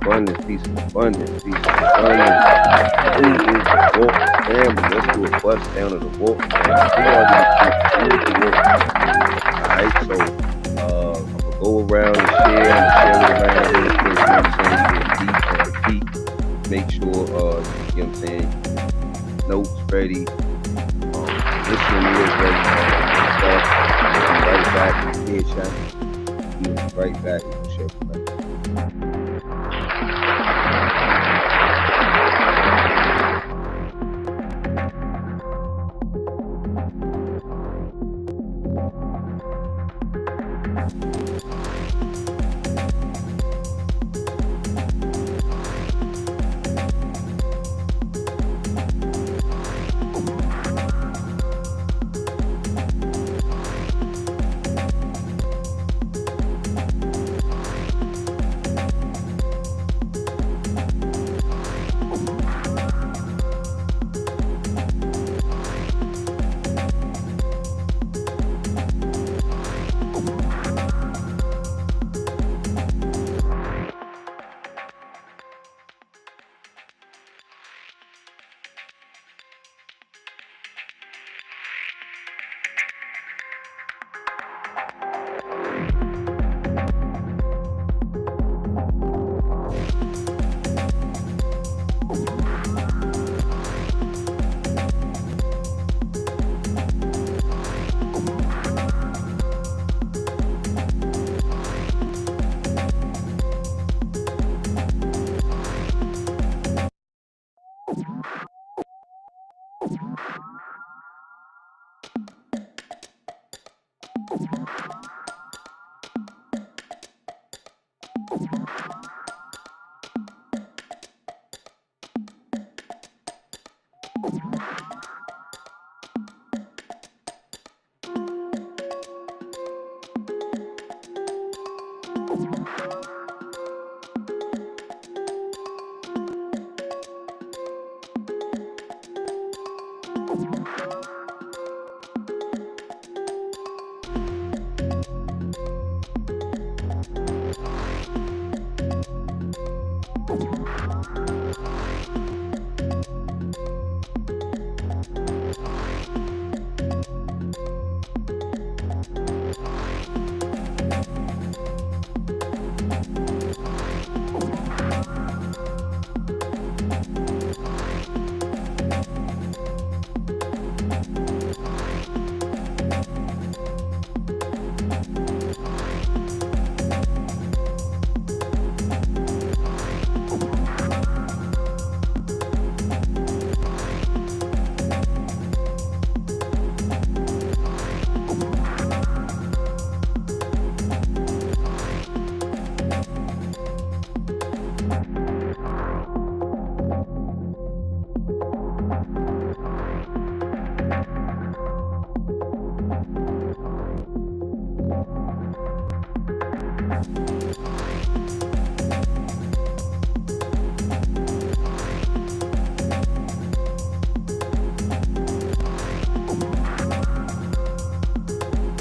abundance, peace and abundance, peace and abundance. Who is the Walton family? Let's do a bust down of the Walton family. Who are these people? Who is the Walton family? All right, so I'm gonna go around and share. I'm gonna share it around real quick. You know what I'm saying? You get deep on repeat. Make sure you know what I'm saying, notes ready, listening ears ready, and stuff. We'll be right back with the headshot. We'll be right back with the show.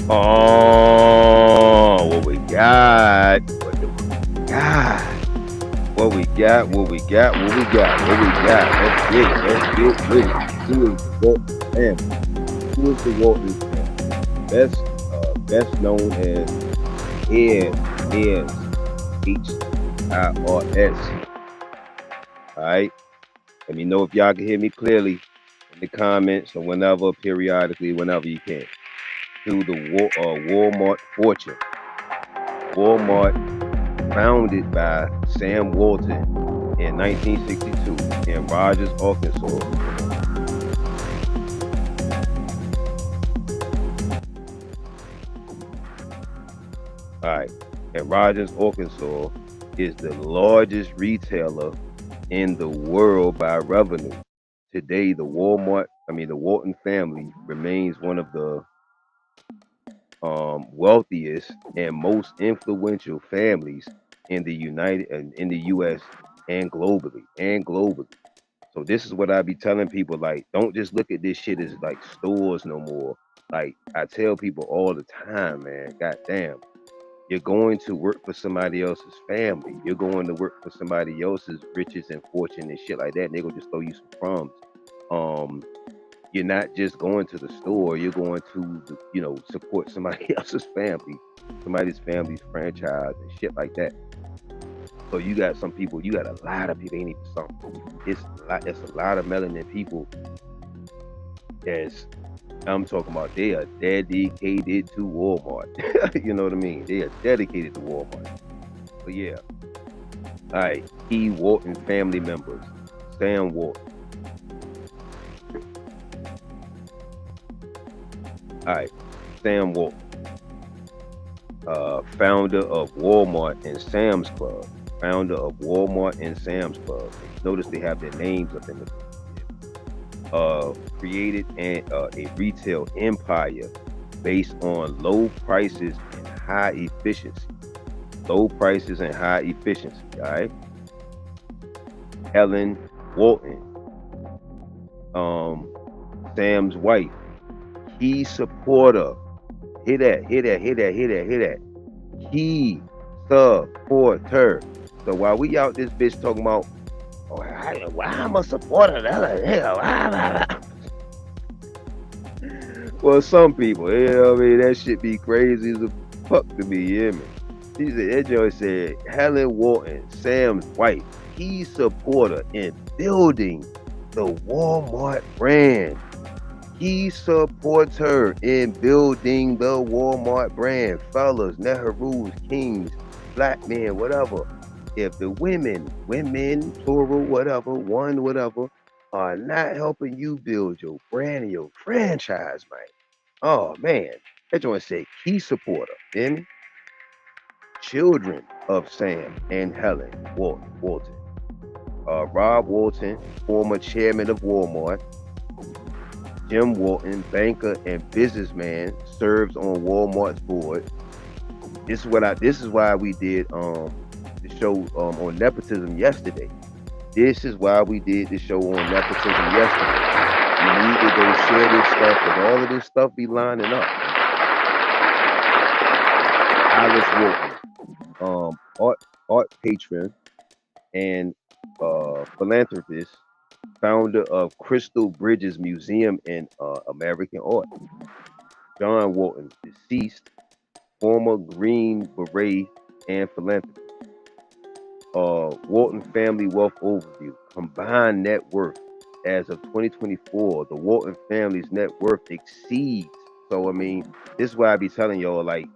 Oh, what we got? What do we got? What we got? What we got? What we got? What we got? Let's get it. Let's get with it. Who is the Walton family? Who is the Walton family? Best known as HIRS. All right. Let me know if y'all can hear me clearly in the comments or whenever, periodically, whenever you can. To the Walmart fortune. Walmart, founded by Sam Walton in 1962 in Rogers, Arkansas. All right, and Rogers, Arkansas is the largest retailer in the world by revenue. Today, the Walton family remains one of the wealthiest and most influential families in the U.S. and globally. So this is what I be telling people: like, don't just look at this shit as like stores no more. Like I tell people all the time, man. Goddamn, You're going to work for somebody else's family. You're going to work for somebody else's riches and fortune and shit like that. And they're gonna just throw you some crumbs. Um, you're not just going to the store. You're going to, support somebody else's family, somebody's family's franchise and shit like that. So you got some people. You got a lot of people. Ain't even some. It's a lot of melanin people. As I'm talking about, they are dedicated to Walmart. You know what I mean? They are dedicated to Walmart. But yeah. All right. Key Walton family members. Sam Walton. All right. Sam Walton. Founder of Walmart and Sam's Club. Founder of Walmart and Sam's Club. Notice they have their names up in the created a retail empire based on low prices and high efficiency. Low prices and high efficiency. All right. Helen Walton, Sam's wife, key supporter. Hear that, hear that, hear that, hear that, hear that. Key supporter. So while we out this bitch talking about, oh, I'm a supporter. Well, some people, you know what I mean? That shit be crazy as a fuck to me, you hear me? She said, that joy said, Helen Walton, Sam's wife, key supporter in building the Walmart brand. He supports her in building the Walmart brand. Fellas, Nehrus, kings, black men, whatever. If the women, plural, whatever, one, whatever, are not helping you build your brand and your franchise, man. Oh, man. That joint say key supporter. Then children of Sam and Helen Walton. Rob Walton, former chairman of Walmart. Jim Walton, banker and businessman, serves on Walmart's board. This is why we did the show on nepotism yesterday. This is why we did the show on nepotism yesterday. You need to go share this stuff, and all of this stuff be lining up. Alice Walton, art patron and philanthropist, founder of Crystal Bridges Museum in American Art. John Walton, deceased, former Green Beret and philanthropist. Walton Family Wealth Overview. Combined net worth as of 2024, the Walton family's net worth exceeds. So, I mean, this is why I be telling y'all, like,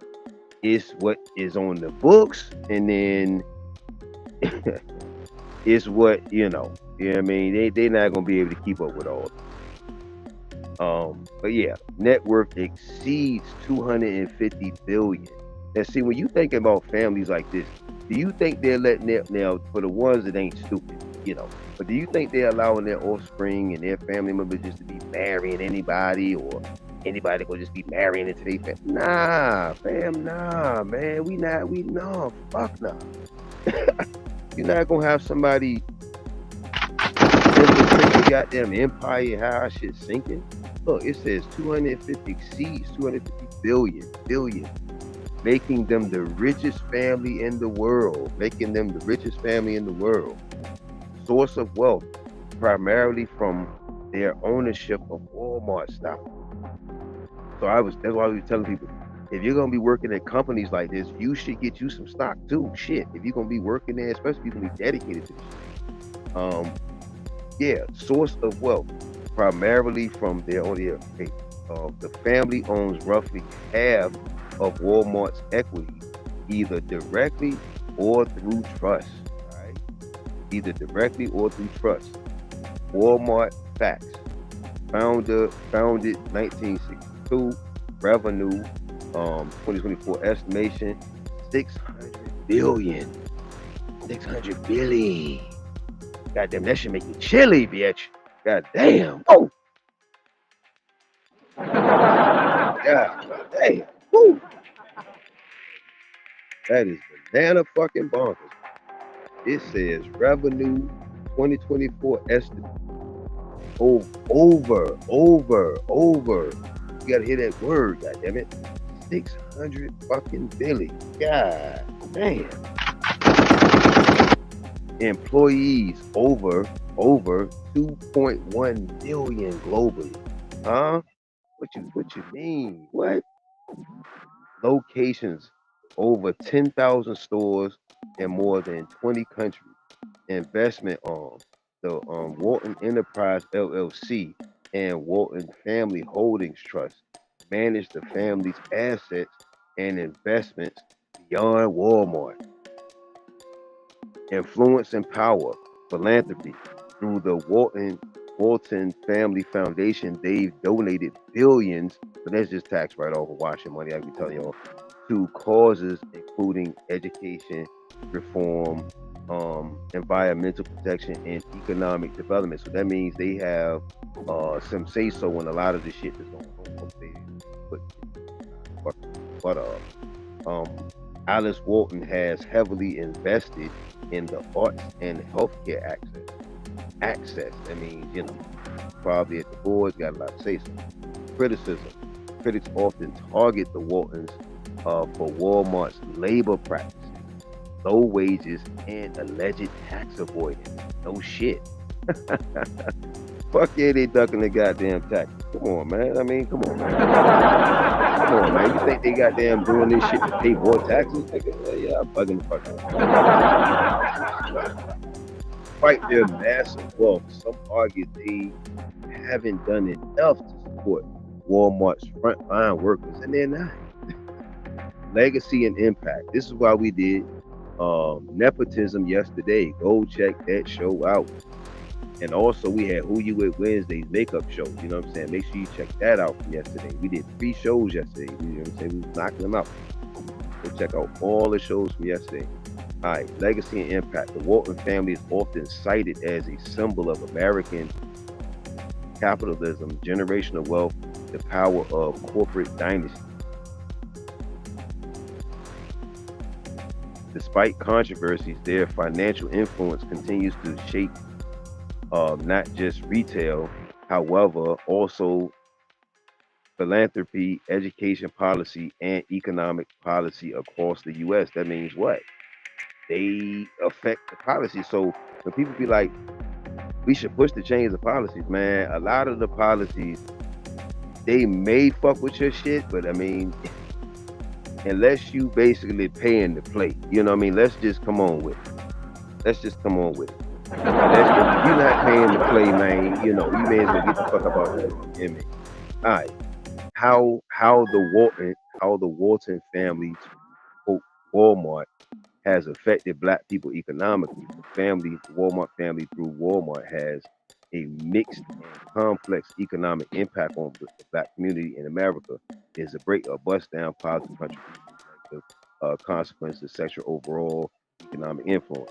it's what is on the books, and then it's what, you know what I mean? They're not going to be able to keep up with all of it. But yeah, net worth exceeds 250 billion. Now, see, when you think about families like this, do you think they're letting it, now, for the ones that ain't stupid, but do you think they're allowing their offspring and their family members just to be marrying anybody, or anybody will just be marrying into their family? Nah, fam, nah, man. No, fuck nah. You're not gonna have somebody infiltrate the goddamn empire, how our shit's sinking. Look, it says 250 exceeds 250 billion, making them the richest family in the world. Source of wealth, primarily from their ownership of Walmart stock. So that's why I was telling people, if you're gonna be working at companies like this, you should get you some stock too. Shit, if you're gonna be working there, especially if you're gonna be dedicated to this shit. Source of wealth, primarily from their own. The family owns roughly half of Walmart's equity, either directly or through trust. Right? Either directly or through trust. Walmart facts. Founded 1962. Revenue, 2024 estimation, 600 billion. 600 billion. Goddamn, that should make you chilly, bitch. Goddamn. Oh. Goddamn. Woo. That is banana fucking bonkers. It says revenue 2024 estimate. Over. You gotta hear that word, goddammit. 600 fucking billion. God damn. Employees over 2.1 million globally. Huh? What you mean? What? Locations over 10,000 stores in more than 20 countries. Investment arm, the Walton Enterprise LLC and Walton Family Holdings Trust manage the family's assets and investments beyond Walmart. Influence and power, philanthropy. Through the Walton Family Foundation, they've donated billions, but that's just tax write-off of washing money, I be telling y'all, to causes including education, reform, environmental protection, and economic development. So that means they have some say so in a lot of the shit that's going on. But Alice Walton has heavily invested in the arts and healthcare access. That means, probably at the boards got a lot to say so. Criticism. Critics often target the Waltons for Walmart's labor practices, low wages, and alleged tax avoidance. No shit. Fuck yeah, they ducking the goddamn tax. Come on, man. Come on, man. Come on, man. You think they goddamn doing this shit to pay more taxes? Yeah, I'm bugging the fuck out. Despite their massive wealth, some argue they haven't done enough to support Walmart's frontline workers, and they're not. Legacy and impact. This is why we did nepotism yesterday. Go check that show out. And also we had Who You With Wednesday's makeup show. You know what I'm saying? Make sure you check that out from yesterday. We did 3 shows yesterday. You know what I'm saying? We was knocking them out. Go check out all the shows from yesterday. All right, legacy and impact. The Walton family is often cited as a symbol of American capitalism, generational wealth, the power of corporate dynasty. Despite controversies, their financial influence continues to shape not just retail, however, also philanthropy, education policy, and economic policy across the U.S. That means what? They affect the policy. So when people be like, we should push the change of policies, man, a lot of the policies, they may fuck with your shit, but unless you basically paying to play, you know what I mean? Let's just come on with it. If you're not paying to play, man, you may as well get the fuck about that. All right. How the Walton family, quote, Walmart, has affected Black people economically. The Walmart family through Walmart has a mixed and complex economic impact on the Black community in America. Is a break or bust down positive contribution, consequences, sexual overall economic influence.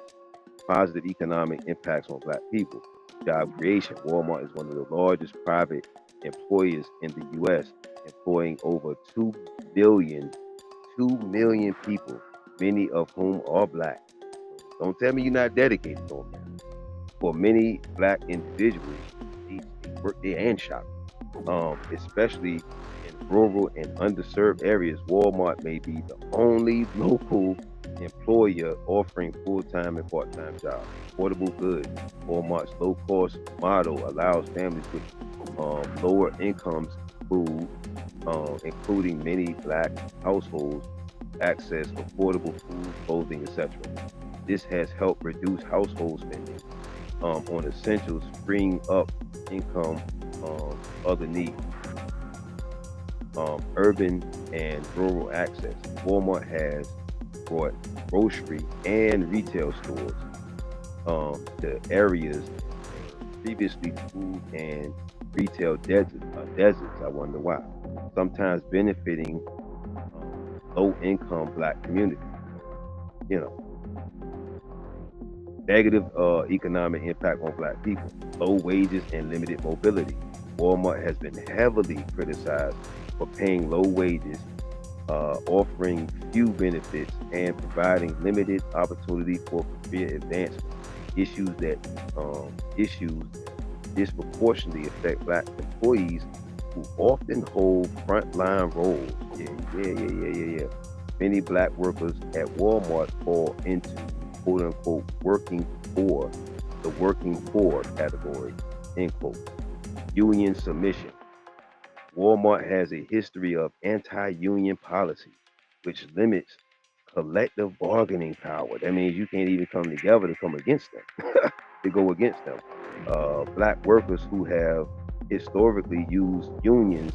Positive economic impacts on Black people. Job creation. Walmart is one of the largest private employers in the U.S., employing over 2 million people, many of whom are Black. Don't tell me you're not dedicated to them. For many Black individuals, they work there and shop, especially in rural and underserved areas. Walmart may be the only local employer offering full-time and part-time jobs. Affordable goods. Walmart's low-cost model allows families with lower incomes, food, including many Black households, access affordable food, clothing, etc. This has helped reduce household spending on essentials, freeing up income on other needs. Urban and rural access. Walmart has brought grocery and retail stores to areas previously food and retail deserts. I wonder why. Sometimes benefiting low-income Black communities. Negative economic impact on Black people. Low wages and limited mobility. Walmart has been heavily criticized for paying low wages, offering few benefits, and providing limited opportunity for career advancement. Issues that disproportionately affect Black employees who often hold frontline roles. Yeah. Many black workers at Walmart fall into quote unquote the working poor category, end quote. Union submission. Walmart has a history of anti-union policy, which limits collective bargaining power. That means you can't even come together to come against them, to go against them. Black workers who have historically used unions,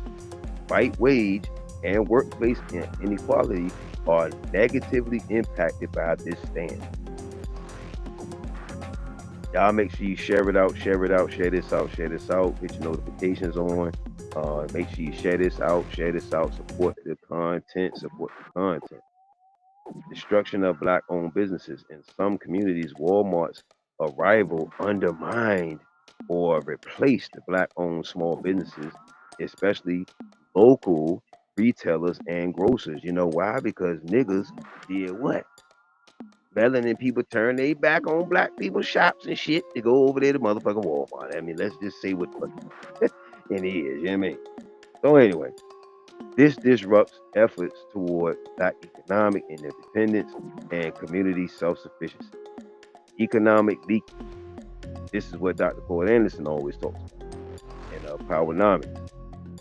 fight wage and workplace inequality are negatively impacted by this stand. Y'all make sure you share it out, share this out, get your notifications on. Make sure you share this out, support the content. Destruction of black owned businesses. In some communities, Walmart's arrival undermined or replaced black owned small businesses, especially local retailers and grocers. You know why? Because niggas did what? Melanin people turn their back on black people's shops and shit to go over there to motherfucking Walmart. I mean, let's just say what the fuck it is, you know what I mean? So anyway, this disrupts efforts toward black economic independence and community self-sufficiency. Economic leakage. This is what Dr. Cole Anderson always talks about in Powernomics.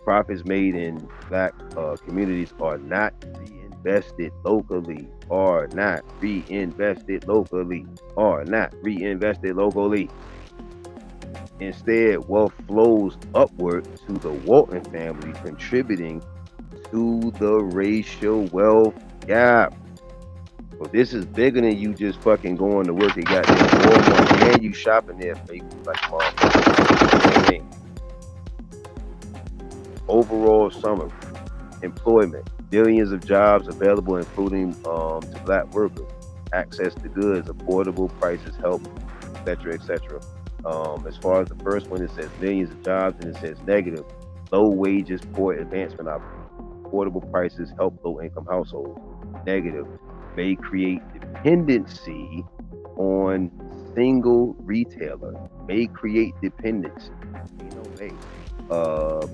Profits made in black communities are not reinvested locally. Instead, wealth flows upward to the Walton family, contributing to the racial wealth gap. So this is bigger than you just fucking going to work and got this Walmart and you shopping there, faithful like motherfucker. Overall summary: employment, billions of jobs available, including to black workers. Access to goods, affordable prices, help, etc. As far as the first one, it says millions of jobs, and it says negative: low wages, poor advancement opportunities. Affordable prices help low-income households. Negative: may create dependency on single retailer. May create dependency.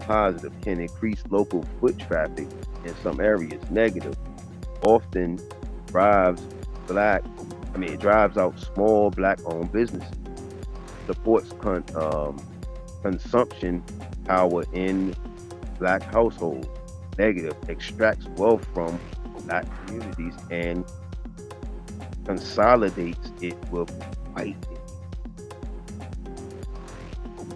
Positive: can increase local foot traffic in some areas. Negative: often drives out small black-owned businesses. Supports consumption power in black households. Negative: extracts wealth from black communities and consolidates it with white.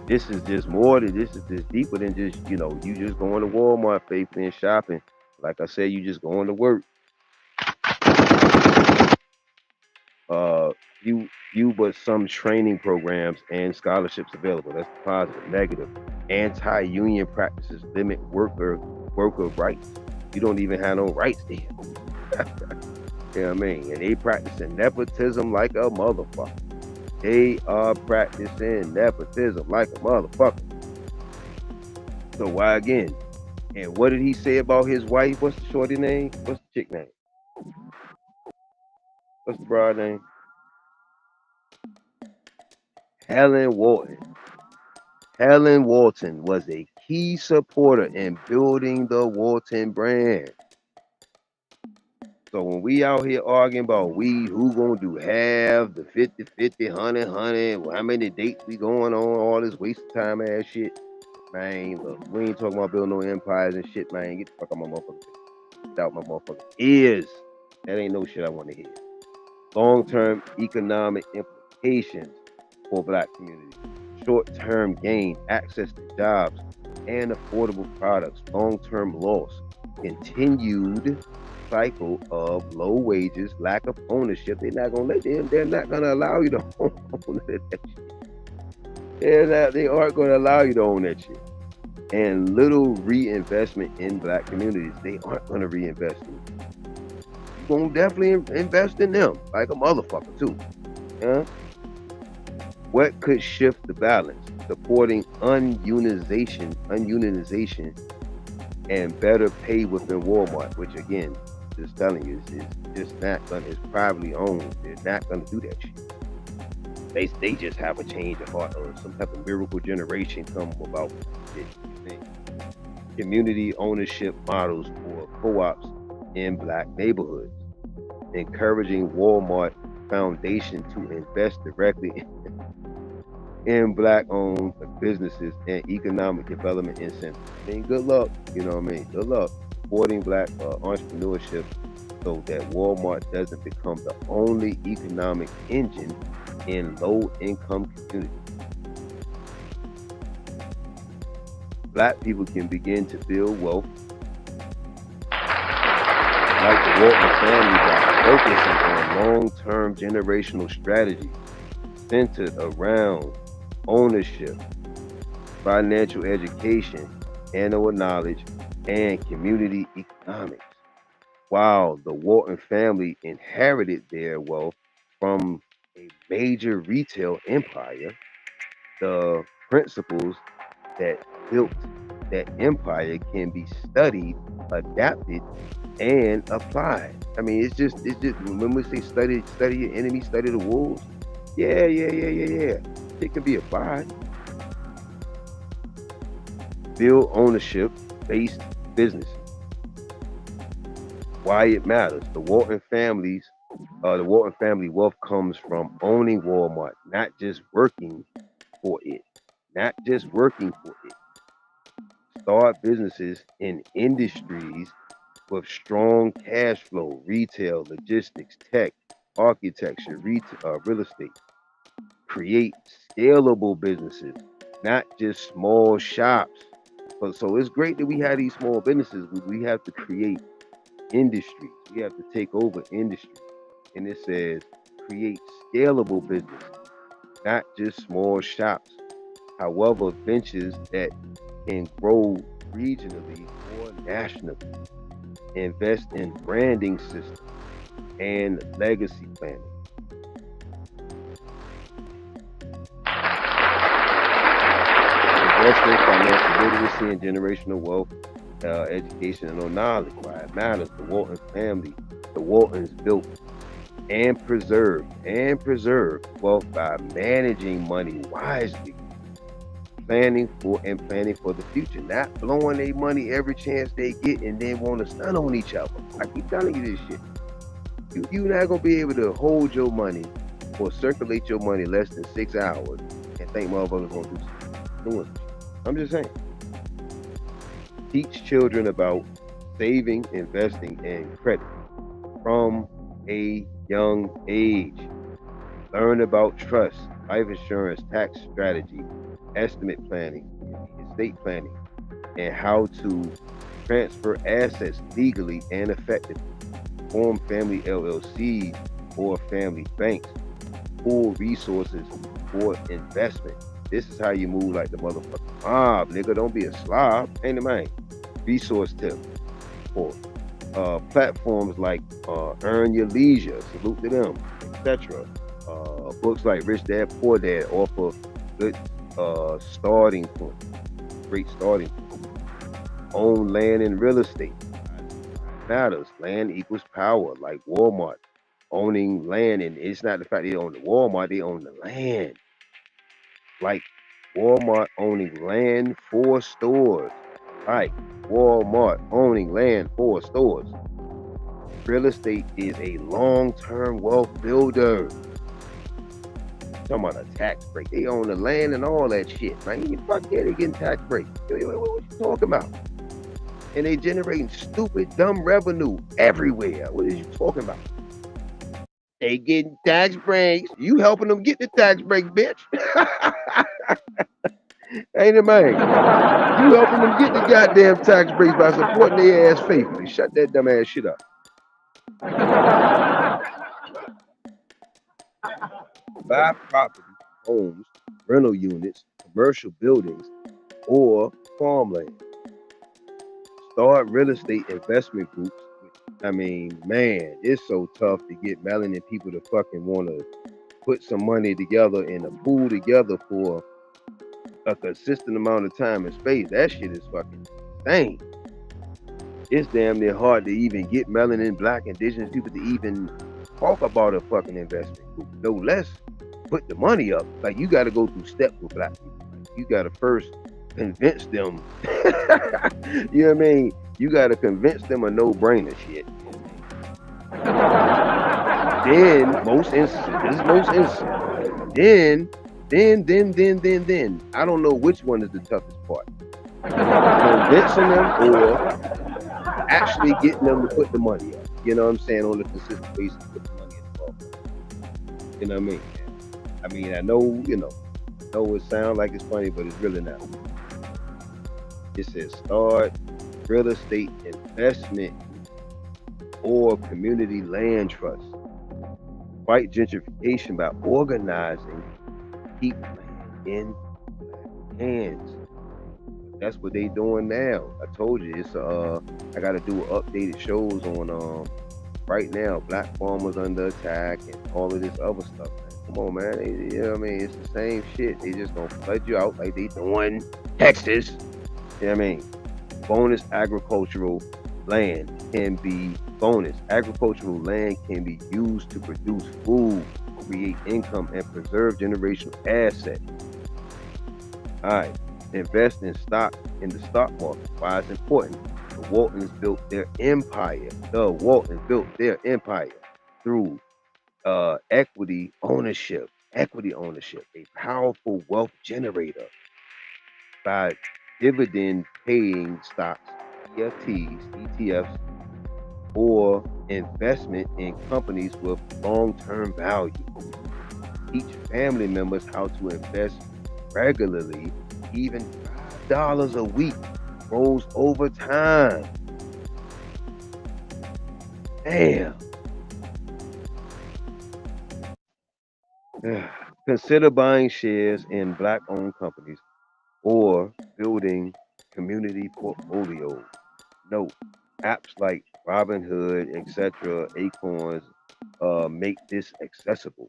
This is just more than this is just deeper than just, you just going to Walmart, faithfully, and shopping. Like I said, you just going to work. But some training programs and scholarships available. That's the positive. Negative: anti-union practices limit worker rights. You don't even have no rights there. You know what I mean? And they practicing nepotism like a motherfucker. They are practicing nepotism like a motherfucker. So why again? And what did he say about his wife? What's the shorty name? What's the chick name? What's the broad name? Helen Walton. Helen Walton was a key supporter in building the Walton brand. So when we out here arguing about who gonna do half, the 50-50, 100, how many dates we going on, all this waste of time ass shit, man, look, we ain't talking about building no empires and shit, man. Get the fuck out my motherfucking face. Get out my motherfucking ears. That ain't no shit I want to hear. Long-term economic implications for black communities. Short-term gain, access to jobs and affordable products. Long-term loss. Continued cycle of low wages, lack of ownership. They're not gonna allow you to own that shit. They aren't gonna allow you to own that shit. And little reinvestment in black communities. They aren't gonna reinvest in you. You're gonna definitely invest in them like a motherfucker too. Huh? What could shift the balance? Supporting ununionization and better pay within Walmart, which again, just telling you, is just not gonna. It's privately owned. They're not gonna do that shit. They just have a change of heart or some type of miracle generation come about. community ownership models for co-ops in Black neighborhoods, encouraging Walmart Foundation to invest directly in Black-owned businesses and economic development incentives. I mean, good luck. You know what I mean? Good luck supporting Black entrepreneurship so that Walmart doesn't become the only economic engine in low-income communities. Black people can begin to build wealth like the Walton family by focusing on long-term generational strategies centered around ownership, financial education, animal knowledge, and community economics. While the Walton family inherited their wealth from a major retail empire, the principles that built that empire can be studied, adapted, and applied. I mean, it's just when we say study your enemy, study the wolves. Yeah. It can be applied. Build ownership based businesses. Why it matters. The Walton family wealth comes from owning Walmart, not just working for it. Not just working for it. Start businesses in industries with strong cash flow, retail, logistics, tech, architecture, real estate. Create scalable businesses, not just small shops. So it's great that we have these small businesses, but we have to create industries. We have to take over industry. And it says create scalable business, not just small shops. However, ventures that can grow regionally or nationally. Invest in branding systems and legacy planning. Invest in financial literacy and generational wealth, education, and knowledge. Why it matters. The Walton family, the Waltons built and preserved wealth by managing money wisely, planning for the future, not blowing their money every chance they get and then want to stun on each other. I keep telling you this shit. You're not gonna be able to hold your money or circulate your money less than 6 hours and think motherfuckers gonna do something. I'm just saying. Teach children about saving, investing, and credit from a young age. Learn about trust, life insurance, tax strategy, estimate planning, estate planning, and how to transfer assets legally and effectively. Form family LLCs or family banks. Pool resources for investment. This is how you move like the motherfucking mob, nigga. Don't be a slob. Ain't it, man? Resource tip for platforms like Earn Your Leisure, salute to them, etc. Books like Rich Dad Poor Dad offer good starting point, great starting point. Own land and real estate matters. Land equals power, like Walmart owning land, and it's not the fact they own the Walmart, they own the land. Like Walmart owning land for stores. Like Walmart owning land for stores. Real estate is a long-term wealth builder. Talking about a tax break. They own the land and all that shit, man. Fuck yeah, they getting tax breaks. What you talking about? And they generating stupid, dumb revenue everywhere. What are you talking about? They getting tax breaks. You helping them get the tax break, bitch. Ain't it, man? You helping them get the goddamn tax breaks by supporting their ass faithfully. Shut that dumb ass shit up. Buy property, homes, rental units, commercial buildings, or farmland. Start real estate investment groups. I mean, man, it's so tough to get melanin people to fucking want to put some money together in a pool together for a consistent amount of time and space. That shit is fucking insane. It's damn near hard to even get melanin, black, indigenous people to even talk about a fucking investment group. No less put the money up. Like, you got to go through steps with black people. Like, you got to first convince them. You know what I mean? You gotta convince them a no-brainer shit. Then most instances, this is most instances. Then, I don't know which one is the toughest part. Convincing them or actually getting them to put the money up. You know what I'm saying? On a consistent basis, put the money in the ball. You know what I mean? I mean, I know, it sounds like it's funny, but it's really not. It says start real estate investment or community land trust. Fight gentrification by organizing, keep land in black hands. That's what they doing now. I told you it's I gotta do updated shows on right now, black farmers under attack and all of this other stuff. Come on, man. You know what I mean? It's the same shit. They just gonna flood you out like they doing Texas. You know what I mean? Bonus agricultural land can be bonus. Agricultural land can be used to produce food, create income, and preserve generational assets. All right. Invest in the stock market. Why it's important? The Waltons built their empire. Through equity ownership, a powerful wealth generator by dividend paying stocks, ETFs, or investment in companies with long-term value. Teach family members how to invest regularly. Even $5 a week grows over time. Damn. Consider buying shares in black-owned companies or building community portfolios. Note, apps like Robinhood, etc., Acorns, make this accessible.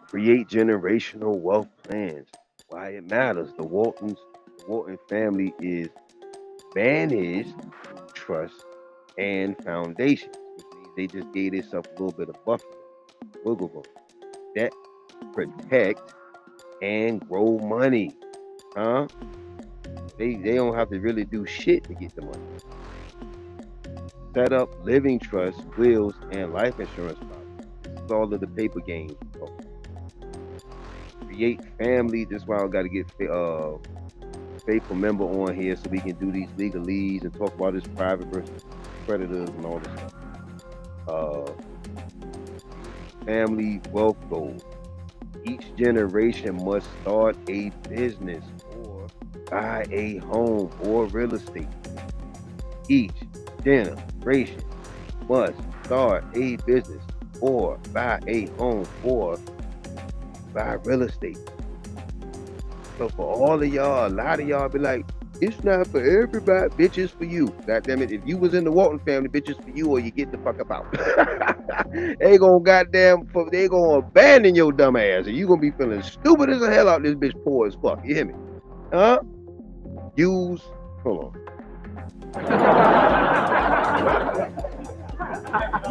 Create generational wealth plans. Why it matters. The Walton family is managed through trust and foundations, which means they just gave themselves a little bit of wiggle room. That protect and grow money. Huh? They don't have to really do shit to get the money. Set up living trusts, wills, and life insurance policies. This is all of the paper games. Create family. This is why I got to get faithful member on here so we can do these legalese and talk about this private versus creditors and all this stuff. Family wealth goals. Each generation must start a business or buy a home or real estate. Each generation must start a business or buy a home or buy real estate. So for all of y'all, a lot of y'all be like, it's not for everybody, bitch, it's for you. God damn it, if you was in the Walton family, bitch, it's for you or you get the fuck about. They gonna abandon your dumb ass and you gonna be feeling stupid as the hell out this bitch poor as fuck. You hear me? Huh? Hold on.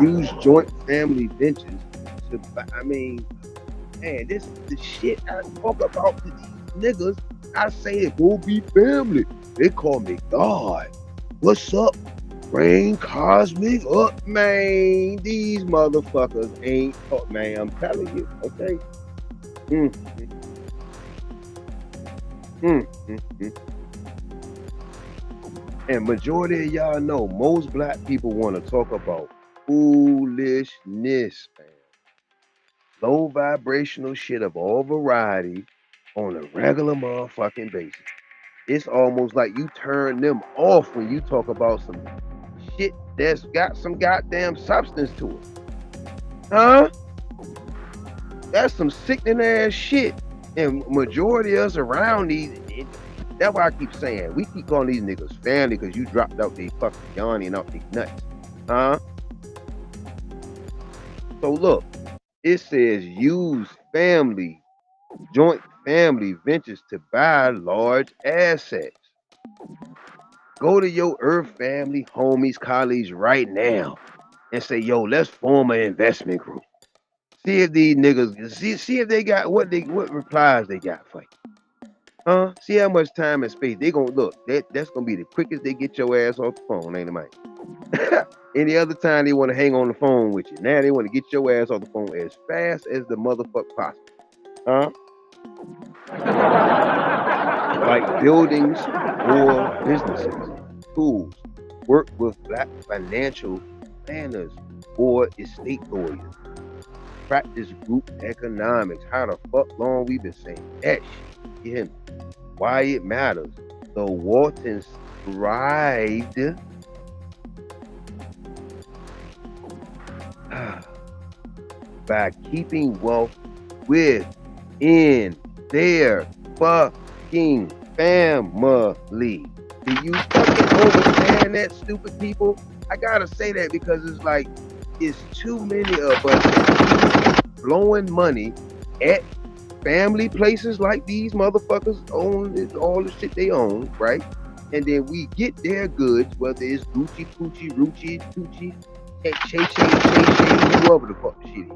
Use joint family ventures to, man, this is the shit I talk about to these niggas. I say it will be family. They call me God. What's up? Bring Cozmik up, man. These motherfuckers ain't, man, I'm telling you, okay? And majority of y'all know, most black people want to talk about foolishness, man. Low vibrational shit of all variety on a regular motherfucking basis. It's almost like you turn them off when you talk about some shit that's got some goddamn substance to it. Huh? That's some sickening ass shit. And majority of us around these, that's why I keep saying, we keep calling these niggas family because you dropped out they fucking yawning out they nuts. Huh? So look, it says use joint family ventures to buy large assets. Go to your Earth family, homies, colleagues right now and say, yo, let's form an investment group. See if these niggas, see if they got what replies they got for you. See how much time and space they gonna look. That's gonna be the quickest they get your ass off the phone, ain't it, man? Any other time they want to hang on the phone with you. Now they want to get your ass off the phone as fast as the motherfucker possible. Huh? Like buildings or businesses, schools, work with black financial planners or estate lawyers. Practice group economics. How the fuck long we been saying that shit? You hear me? Why it matters. The Waltons thrived by keeping wealth within their fucking family. Do you fucking understand that, stupid people? I gotta say that because it's like, it's too many of us that keep blowing money at family places like these motherfuckers own all the shit they own, right? And then we get their goods, whether it's Gucci, Poochie, Rucci, Tucci, Shay, whoever the fuck the shit is.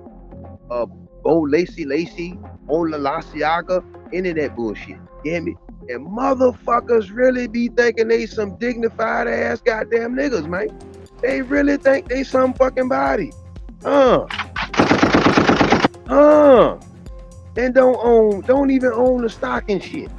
Bo Lacy, Ola Lasiaga, any of that bullshit. You hear me? And motherfuckers really be thinking they some dignified ass goddamn niggas, man. They really think they some fucking body. And don't even own the stock and shit.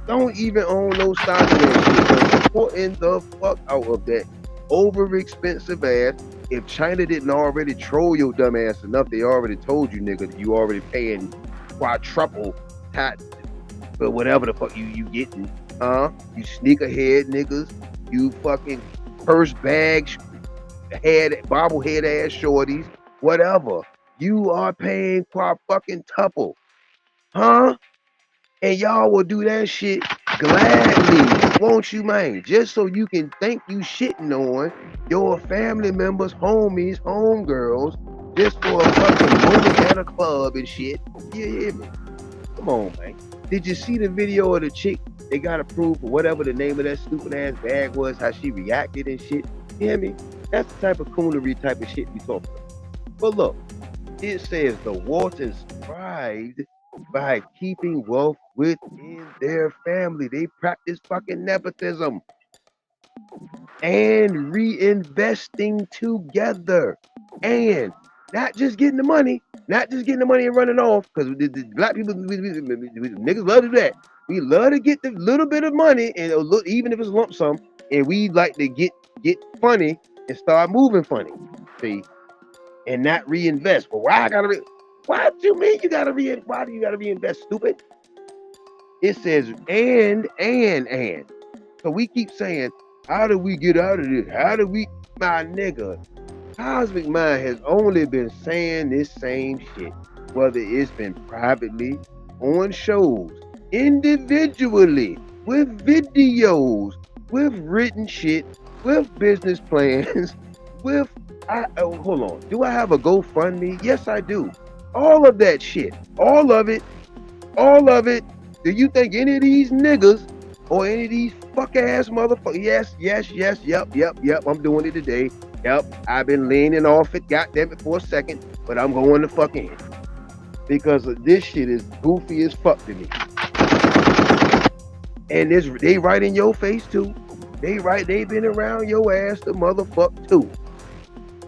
Don't even own no stock and shit. But supporting the fuck out of that over expensive ass. If China didn't already troll your dumb ass enough, they already told you, nigga, that you already paying quadruple tax for whatever the fuck you getting. You sneakerhead niggas, you fucking purse bags, bobblehead ass shorties, whatever. You are paying fucking tuple. And y'all will do that shit gladly, won't you, man? Just so you can think you shitting on your family members, homies, homegirls, just for a fucking moment at a club and shit. You hear me? Come on, man. Did you see the video of the chick? They got approved for whatever the name of that stupid ass bag was, how she reacted and shit. You hear me? That's the type of coonery type of shit we talking about. But look, it says the Waltons thrived by keeping wealth within their family. They practice fucking nepotism and reinvesting together, and not just getting the money, and running off. Because the black people, we niggas love to do that. We love to get the little bit of money, and even if it's lump sum, and we like to get funny and start moving funny. See, and not reinvest. But why I gotta? Why do you mean you gotta why do you gotta reinvest, stupid? It says and. So we keep saying, how do we get out of this? How do we, my nigga? Cozmik Mind has only been saying this same shit, whether it's been privately, on shows, individually, with videos, with written shit, with business plans, with, hold on, do I have a GoFundMe? Yes, I do. All of that shit, all of it. Do you think any of these niggas or any of these fuck ass motherfuckers? Yes, yep, I'm doing it today. Yep, I've been leaning off it, goddamn it, for a second, but I'm going to fuck in. Because this shit is goofy as fuck to me. And they right in your face too. They been around your ass to motherfuck too.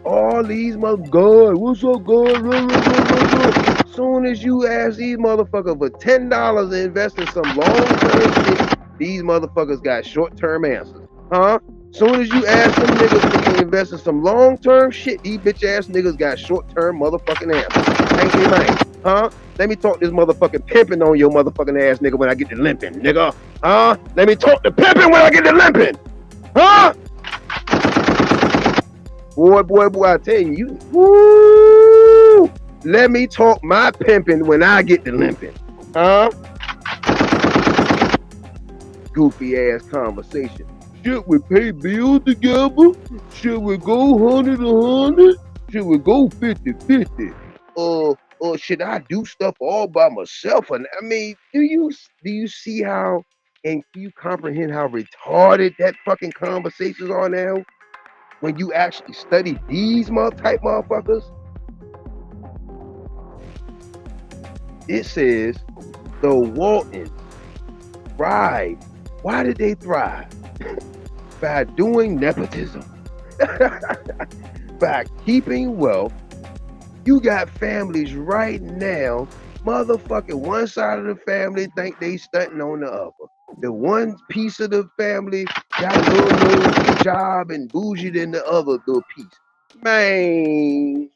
All these God, what's up, God? Soon as you ask these motherfuckers for $10 to invest in some long-term shit, these motherfuckers got short-term answers. Soon as you ask them niggas to invest in some long-term shit, these bitch-ass niggas got short-term motherfucking answers. Ain't they, man? Let me talk this motherfucking pimping on your motherfucking ass nigga when I get to limping, nigga. Let me talk the pimping when I get to limping. Boy, I tell you, woo! Let me talk my pimping when I get to limping. Goofy ass conversation. Should we pay bills together? Should we go 100-100? Should we go 50-50? Or should I do stuff all by myself? And I mean, do you see how, and do you comprehend how retarded that fucking conversations are now? When you actually study these type motherfuckers, it says the Waltons thrive. Why did they thrive? By doing nepotism. By keeping wealth. You got families right now, motherfucking one side of the family think they stunting on the other. The one piece of the family got a little job and bougie than the other little piece. Man.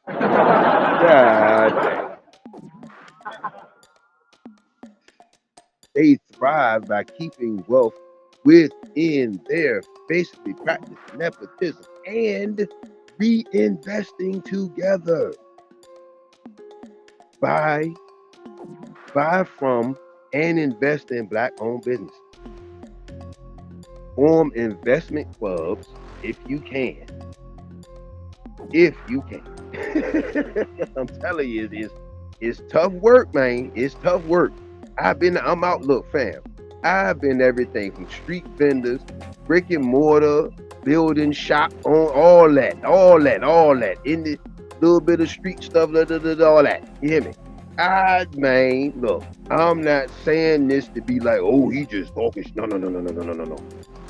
God damn. They thrive by keeping wealth within their basically practice nepotism and reinvesting together. Buy from and invest in black-owned businesses. Form investment clubs if you can. If you can. I'm telling you, it's tough work, man. It's tough work. I'm out, look, fam. I've been everything from street vendors, brick and mortar, building shop, on all that. In the little bit of street stuff, all that. You hear me? Man, look, I'm not saying this to be like, oh, he just talking. No.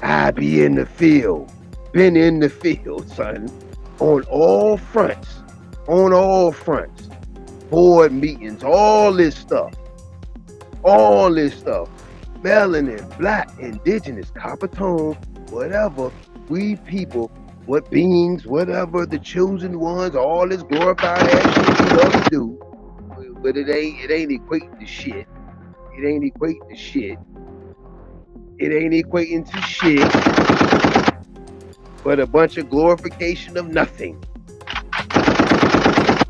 I be in the field. Been in the field, son. On all fronts. Board meetings, all this stuff. Melanin, black, indigenous, copper tone, whatever, we people, what beings, whatever, the chosen ones, all this glorified ass shit we love to do. But it ain't equating to shit. It ain't equating to shit. But a bunch of glorification of nothing.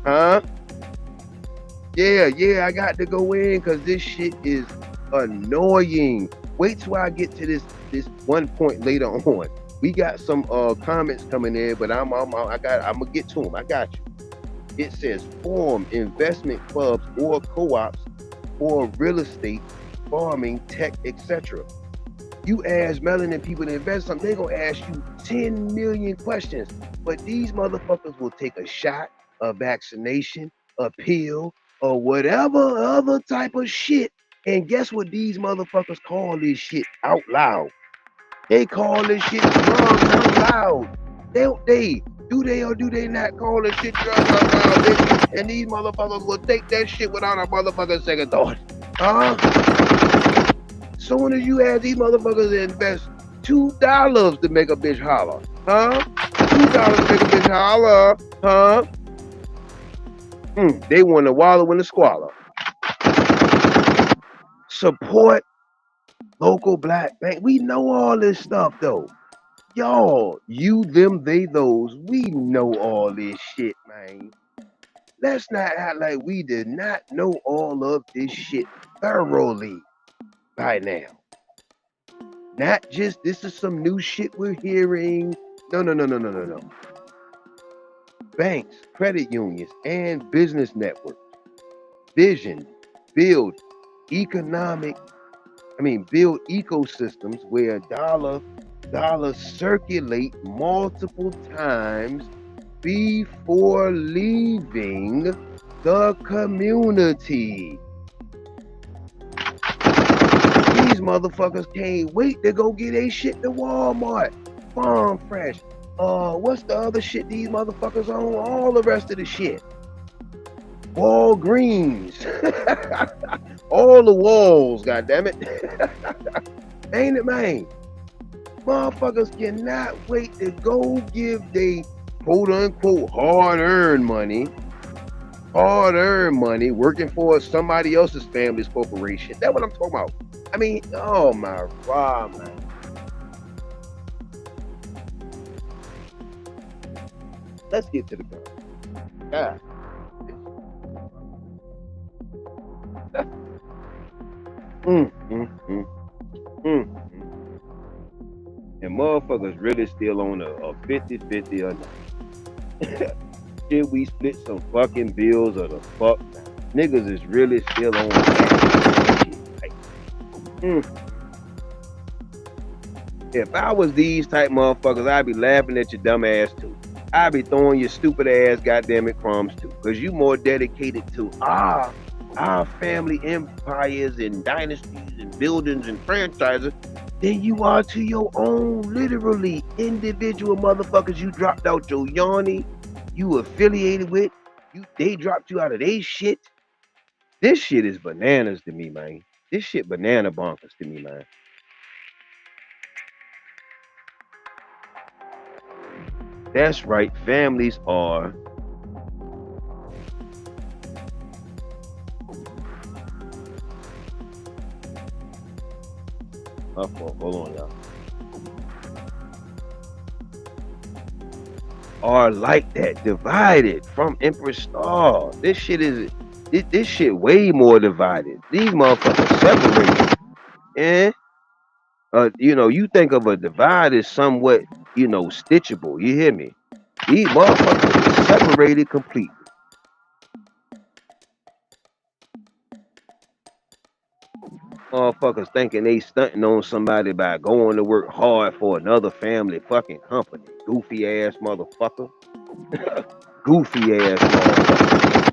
Huh? Yeah, I got to go in because this shit is annoying. Wait till I get to this one point later on. We got some comments coming in, but I'm gonna get to them. I got you. It says form investment clubs or co-ops for real estate, farming, tech, etc. You ask melanin people to invest something, they're gonna ask you 10 million questions. But these motherfuckers will take a shot, a vaccination, a pill, or whatever other type of shit. And guess what these motherfuckers call this shit out loud? They call this shit drugs out loud. Do they or do they not call this shit drugs out loud, bitch? And these motherfuckers will take that shit without a motherfucking second thought. Huh? Soon as you ask these motherfuckers to invest $2 to make a bitch holler. Huh? $2 to make a bitch holler. Huh? They want to wallow in the squalor. Support local black bank. We know all this stuff though. Y'all, you, them, they, those. We know all this shit, man. Let's not act like we did not know all of this shit thoroughly by now. Not just this is some new shit we're hearing. No. Banks, credit unions, and business networks. Vision, build ecosystems where dollars circulate multiple times before leaving the community. These motherfuckers can't wait to go get a shit to Walmart, Farm Fresh. What's the other shit these motherfuckers own? All the rest of the shit. Walgreens. All the walls, goddammit. Ain't it, man? Motherfuckers cannot wait to go give they quote-unquote hard-earned money working for somebody else's family's corporation. That's what I'm talking about. I mean, oh my God, man. Let's get to the point. God. And motherfuckers really still on a 50-50 or not. Should we split some fucking bills or the fuck? Niggas is really still on that shit. Like, If I was these type motherfuckers, I'd be laughing at your dumb ass too. I'd be throwing your stupid ass goddamn it crumbs too. Cause you more dedicated to our family empires and dynasties and buildings and franchises than you are to your own, literally, individual motherfuckers you dropped out your yawny, you affiliated with, they dropped you out of they shit. This shit is bananas to me, man. This shit banana bonkers to me, man. That's right. Families are. Hold on, y'all. Are like that, divided from Emperor Star. This shit is. This shit way more divided. These motherfuckers separated. And you think of a divide as somewhat, stitchable. You hear me? These motherfuckers are separated completely. Motherfuckers thinking they stunting on somebody by going to work hard for another family fucking company. Goofy ass motherfucker. Goofy ass motherfucker.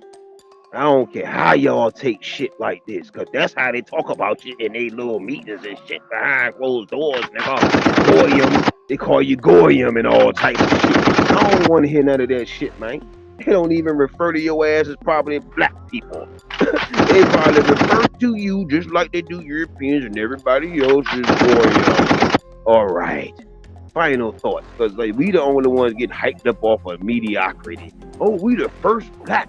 I don't care how y'all take shit like this, cause that's how they talk about you in they little meetings and shit behind closed doors, nigga. Goyim. They call you Goyim and all types of shit. I don't want to hear none of that shit, man. They don't even refer to your ass as probably black people. They probably refer to you just like they do Europeans and everybody else is Goyim. All right. Final thoughts, because like we the only ones get hyped up off of mediocrity. Oh, we the first black.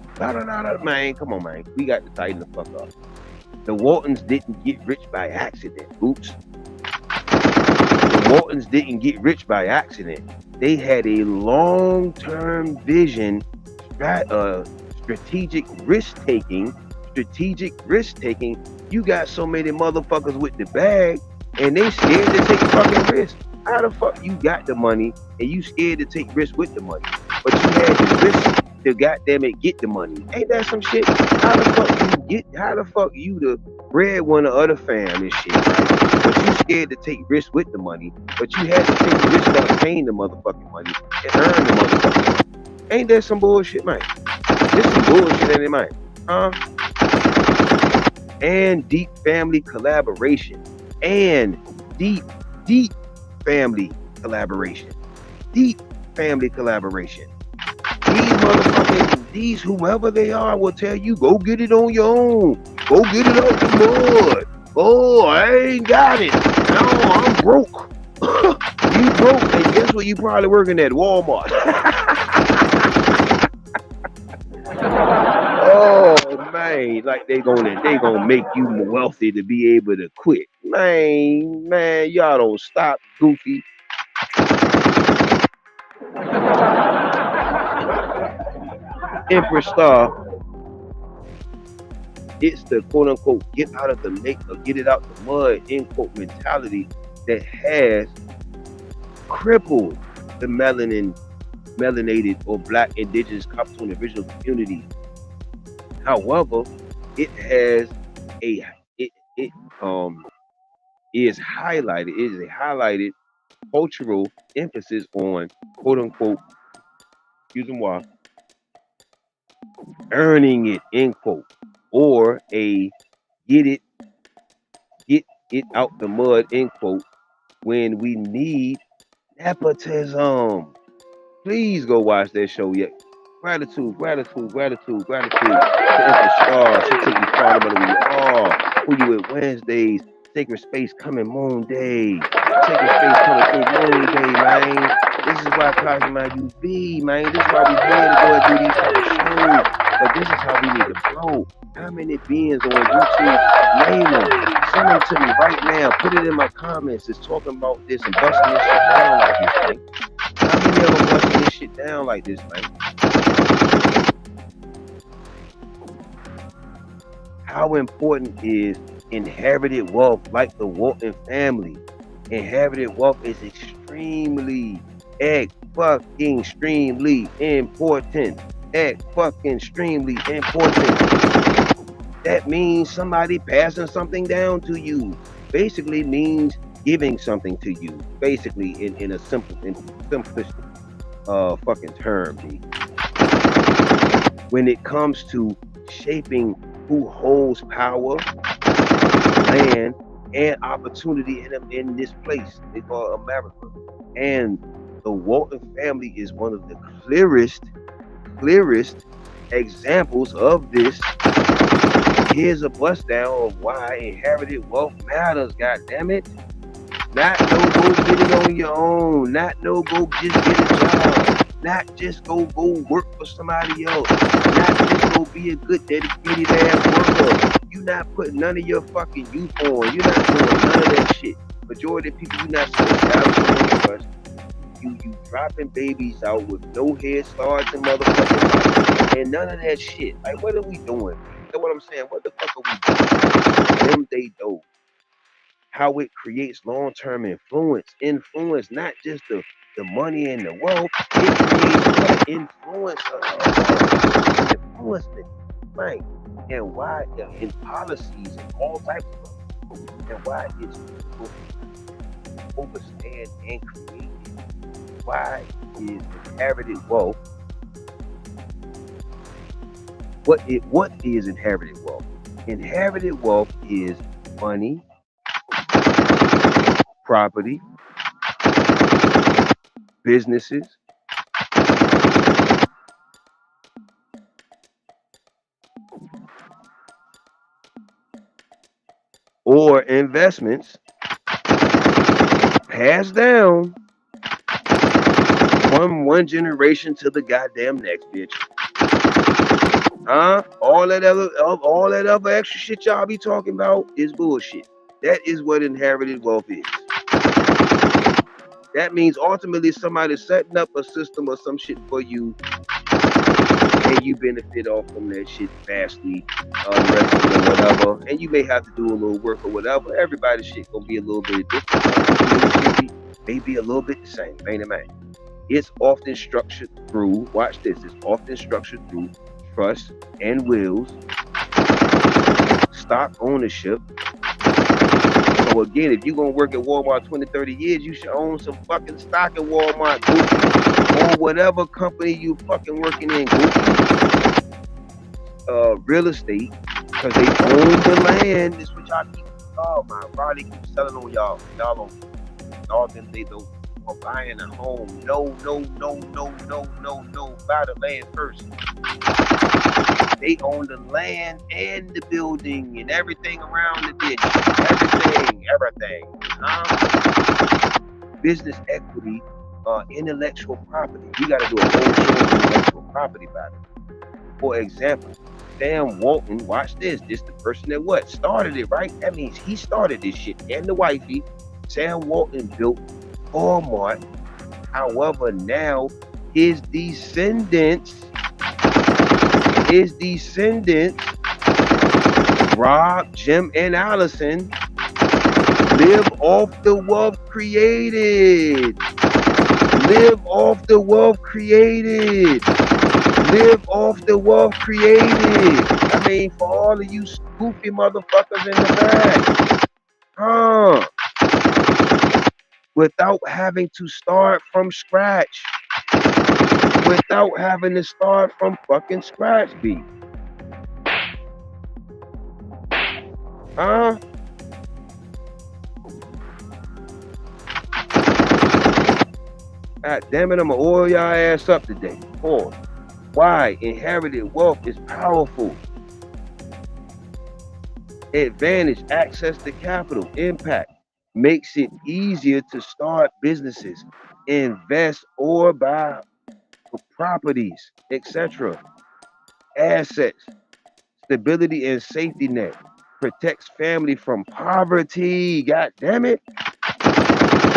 Man, come on, man. We got to tighten the fuck up. The Waltons didn't get rich by accident. Oops. The Waltons didn't get rich by accident. They had a long-term vision, strategic risk-taking. You got so many motherfuckers with the bag, and they scared to take fucking risks. How the fuck you got the money and you scared to take risks with the money? But you had the risk to goddamn it get the money. Ain't that some shit? How the fuck you the breadwinner of the fam and shit, right? But you scared to take risks with the money, but you had to take the risk to obtain the motherfucking money and earn the motherfucking money. Ain't that some bullshit, man? This some bullshit, ain't it, man? Huh? And deep family collaboration. And deep family collaboration. Deep family collaboration. These motherfuckers, whoever they are, will tell you, go get it on your own. Go get it out the mud. Oh, I ain't got it. No, I'm broke. You broke, and guess what? You probably working at Walmart. Oh man, like they gonna make you wealthy to be able to quit. Man, y'all don't stop, goofy. Empress Star, it's the quote unquote get out of the lake or get it out the mud end quote mentality that has crippled the melanated or black, indigenous, Copper original community. However, it has it is a highlighted cultural emphasis on quote unquote, excuse me why, earning it end quote, or a get it out the mud end quote when we need nepotism. Please go watch that show. Yet gratitude to Empress Star. She took you far to where you are. Who you with Wednesdays? Sacred Space coming Moon Day. Sacred Space coming through Moon Day, man. This is why Cozmik you be, man. This is why we here to go and do these type of shows. But this is how we need to flow. How many beings on YouTube? Name them. Send them to me right now. Put it in my comments. It's talking about this and busting this shit down like this, man. How many of them busting this shit down like this, man? How important is inherited wealth like the Walton family? Inherited wealth is extremely fucking extremely important. Fucking extremely important. That means somebody passing something down to you. Basically means giving something to you. Basically in a simplistic fucking term. When it comes to shaping who holds power, land, and opportunity in this place they call America. And the Walton family is one of the clearest examples of this. Here's a bust down of why inherited wealth matters, god damn it. Not no go get it on your own. Not no go just get a job. Not just go work for somebody else. Not just go be a good dedicated ass worker. You not putting none of your fucking youth on. You're not doing none of that shit. Majority of people, you not so established. You dropping babies out with no head starts and motherfucking life and none of that shit. Like, what are we doing? You know what I'm saying? What the fuck are we doing? Them they do. How it creates long-term influence, not just the money and the wealth. It creates what influence, influencement, right? And why in policies and all types of stuff, and why it's overstand and create. Why is inherited wealth? What is inherited wealth? Inherited wealth is money, property, businesses, or investments passed down from one generation to the goddamn next, bitch. All that other extra shit y'all be talking about is bullshit. That is what inherited wealth is. That means ultimately somebody's setting up a system or some shit for you, and you benefit off from that shit vastly, resting or whatever. And you may have to do a little work or whatever. Everybody's shit gonna be a little bit different. Maybe a little bit the same, ain't it, man? It's often structured through, watch this, it's often structured through trust and wills, stock ownership. So again, if you're going to work at Walmart 20, 30 years, you should own some fucking stock in Walmart, Goofy, or whatever company you fucking working in, Goofy. Real estate, because they own the land. This is what y'all keep, oh my God, they keep selling on y'all. Y'all don't, they don't. Or buying a home. No. Buy the land first. They own the land and the building and everything around the ditch. Everything. Business equity, intellectual property. We got to do a whole show on intellectual property about it. For example, Sam Walton, watch this. This is the person that started it, right? That means he started this shit. And the wifey, Sam Walton built Walmart. However, now his descendants, Rob, Jim, and Allison, live off the wealth created. Live off the wealth created. I mean, for all of you goofy motherfuckers in the back. Without having to start from scratch. Without having to start from fucking scratch, B. God damn it, I'm gonna oil y'all ass up today. Pause. Why inherited wealth is powerful. Advantage, access to capital, impact. Makes it easier to start businesses, invest, or buy properties, etc. Assets, stability and safety net, protects family from poverty. God damn it.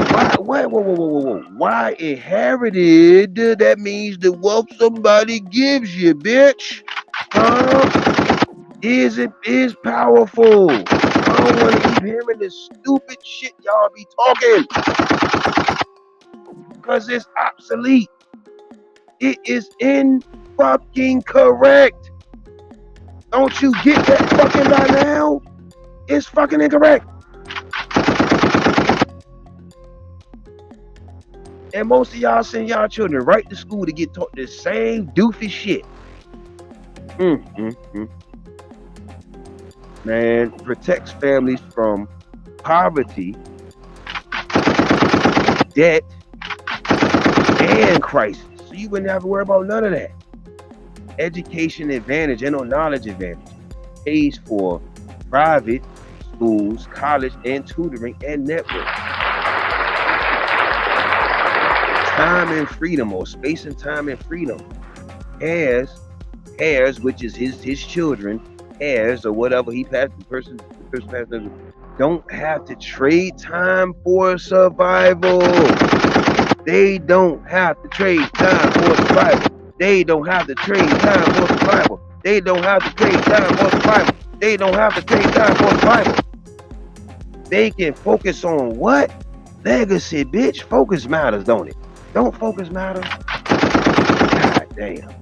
Why inherited? That means the wealth somebody gives you, bitch. Is powerful. I don't want to keep hearing this stupid shit y'all be talking, because it's obsolete. It is fucking correct. Don't you get that fucking by now? It's fucking incorrect. And most of y'all send y'all children right to school to get taught the same doofy shit. man, protects families from poverty, debt, and crisis. So you wouldn't have to worry about none of that. Education advantage and on knowledge advantage pays for private schools, college, and tutoring and network. Time and freedom, or space and time and freedom. Heirs, which is his children, heirs or whatever he passed, the person passed, don't have to trade time for survival. They don't have to trade time for survival. They don't have to trade time for survival. They don't have to trade time for survival. They don't have to trade time for survival. They can focus on what? Legacy, bitch. Focus matters, don't it? Don't focus matter? God damn.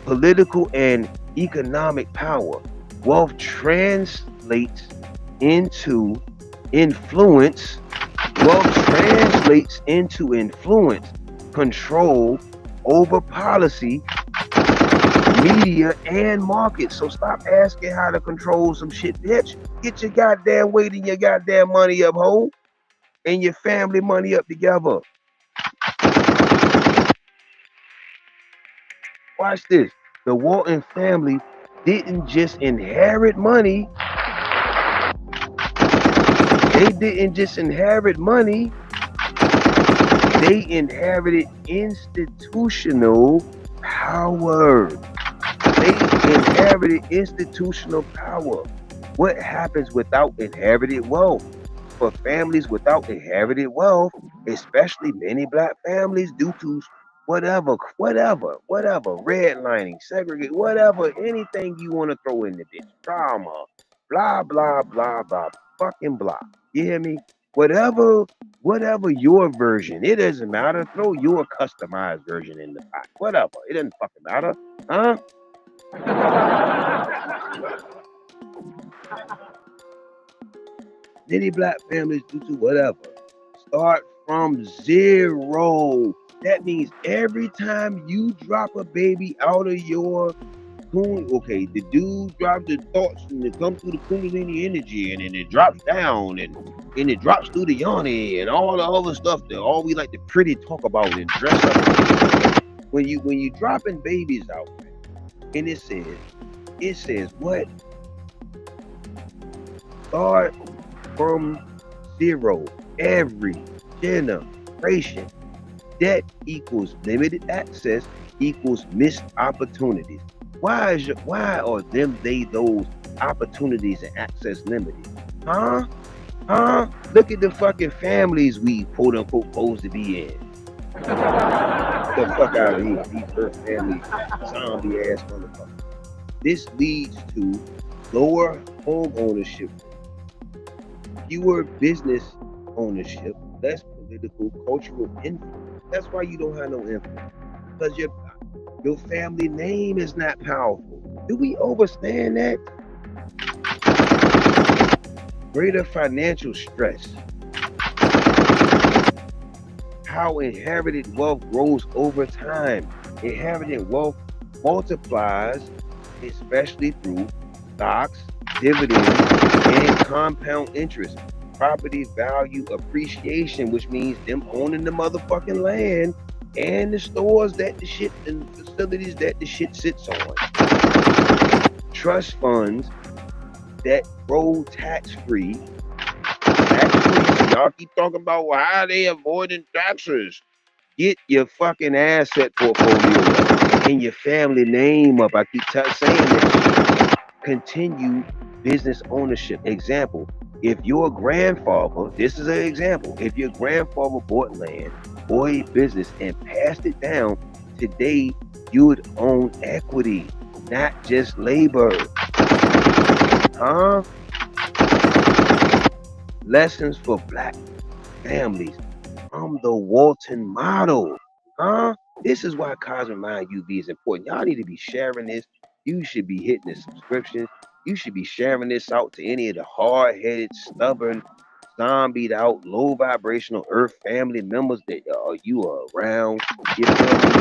Political and economic power. Wealth translates into influence. Wealth translates into influence, control over policy, media, and markets. So stop asking how to control some shit, bitch. Get your goddamn weight and your goddamn money up, ho, and your family money up together. Watch this. The Walton family didn't just inherit money. They didn't just inherit money. They inherited institutional power. They inherited institutional power. What happens without inherited wealth? For families without inherited wealth, especially many black families, due to whatever, redlining, segregate, whatever, anything you want to throw in the bitch, drama, blah, blah, blah, blah, fucking blah. You hear me? Whatever your version, it doesn't matter. Throw your customized version in the pot. Whatever. It doesn't fucking matter. Huh? Many black families, due to whatever, start from zero. That means every time you drop a baby out of your okay, the dude drops the thoughts and it comes through the Kundalini energy, and then it drops down and it drops through the yoni and all the other stuff that all we like to pretty talk about and dress up. When you dropping babies out, and it says what? Start from zero. Every generation. Debt equals limited access equals missed opportunities. Why are those opportunities and access limited? Huh? Look at the fucking families we quote unquote supposed to be in. Get the fuck out of here, these first family zombie ass motherfuckers. This leads to lower home ownership, fewer business ownership, less political, cultural influence. That's why you don't have no influence. Because your family name is not powerful. Do we understand that? Greater financial stress. How inherited wealth grows over time. Inherited wealth multiplies, especially through stocks, dividends, and compound interest. Property value appreciation, which means them owning the motherfucking land and the stores that the shit and facilities that the shit sits on. Trust funds that grow tax-free. Y'all keep talking about how they avoiding taxes. Get your fucking asset portfolio up and your family name up. I keep saying that shit. Continue business ownership. Example, if your grandfather, this is an example, if your grandfather bought land or a business and passed it down, today you would own equity, not just labor. Huh? Lessons for black families from the Walton model. Huh? This is why Cozmik Mind UV is important. Y'all need to be sharing this. You should be hitting the subscriptions. You should be sharing this out to any of the hard-headed, stubborn zombied out, low vibrational earth family members that you are around. You feel me?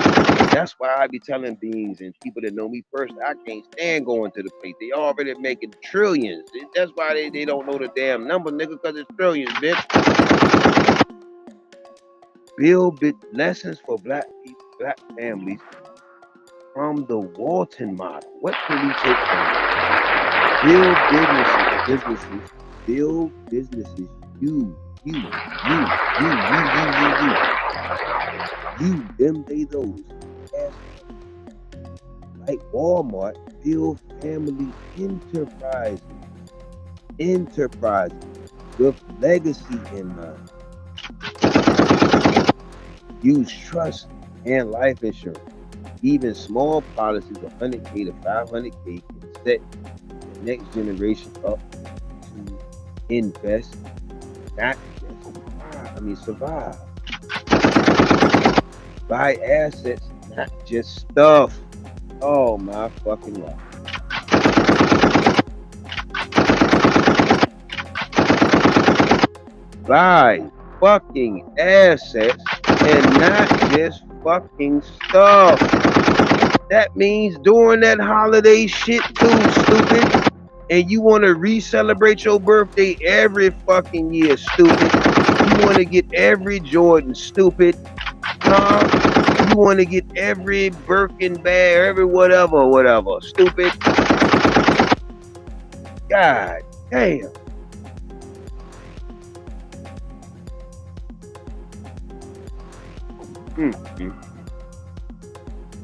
That's why I be telling beings and people that know me personally, I can't stand going to the place. They already making trillions. That's why they don't know the damn number, nigga, because it's trillions, bitch. Build lessons for black people, black families from the Walton model. What can we take from it? Build businesses, build businesses. You, them, they, those. Like Walmart, build family enterprises with legacy in mind. Use trust and life insurance. Even small policies of 100K to 500K can set the next generation up to invest, not just survive. Buy assets, not just stuff. Oh my fucking life. Buy fucking assets and not just fucking stuff. That means doing that holiday shit too, stupid. And you want to re-celebrate your birthday every fucking year, stupid. You want to get every Jordan, stupid. You want to get every Birkin bag, every whatever, stupid. God damn.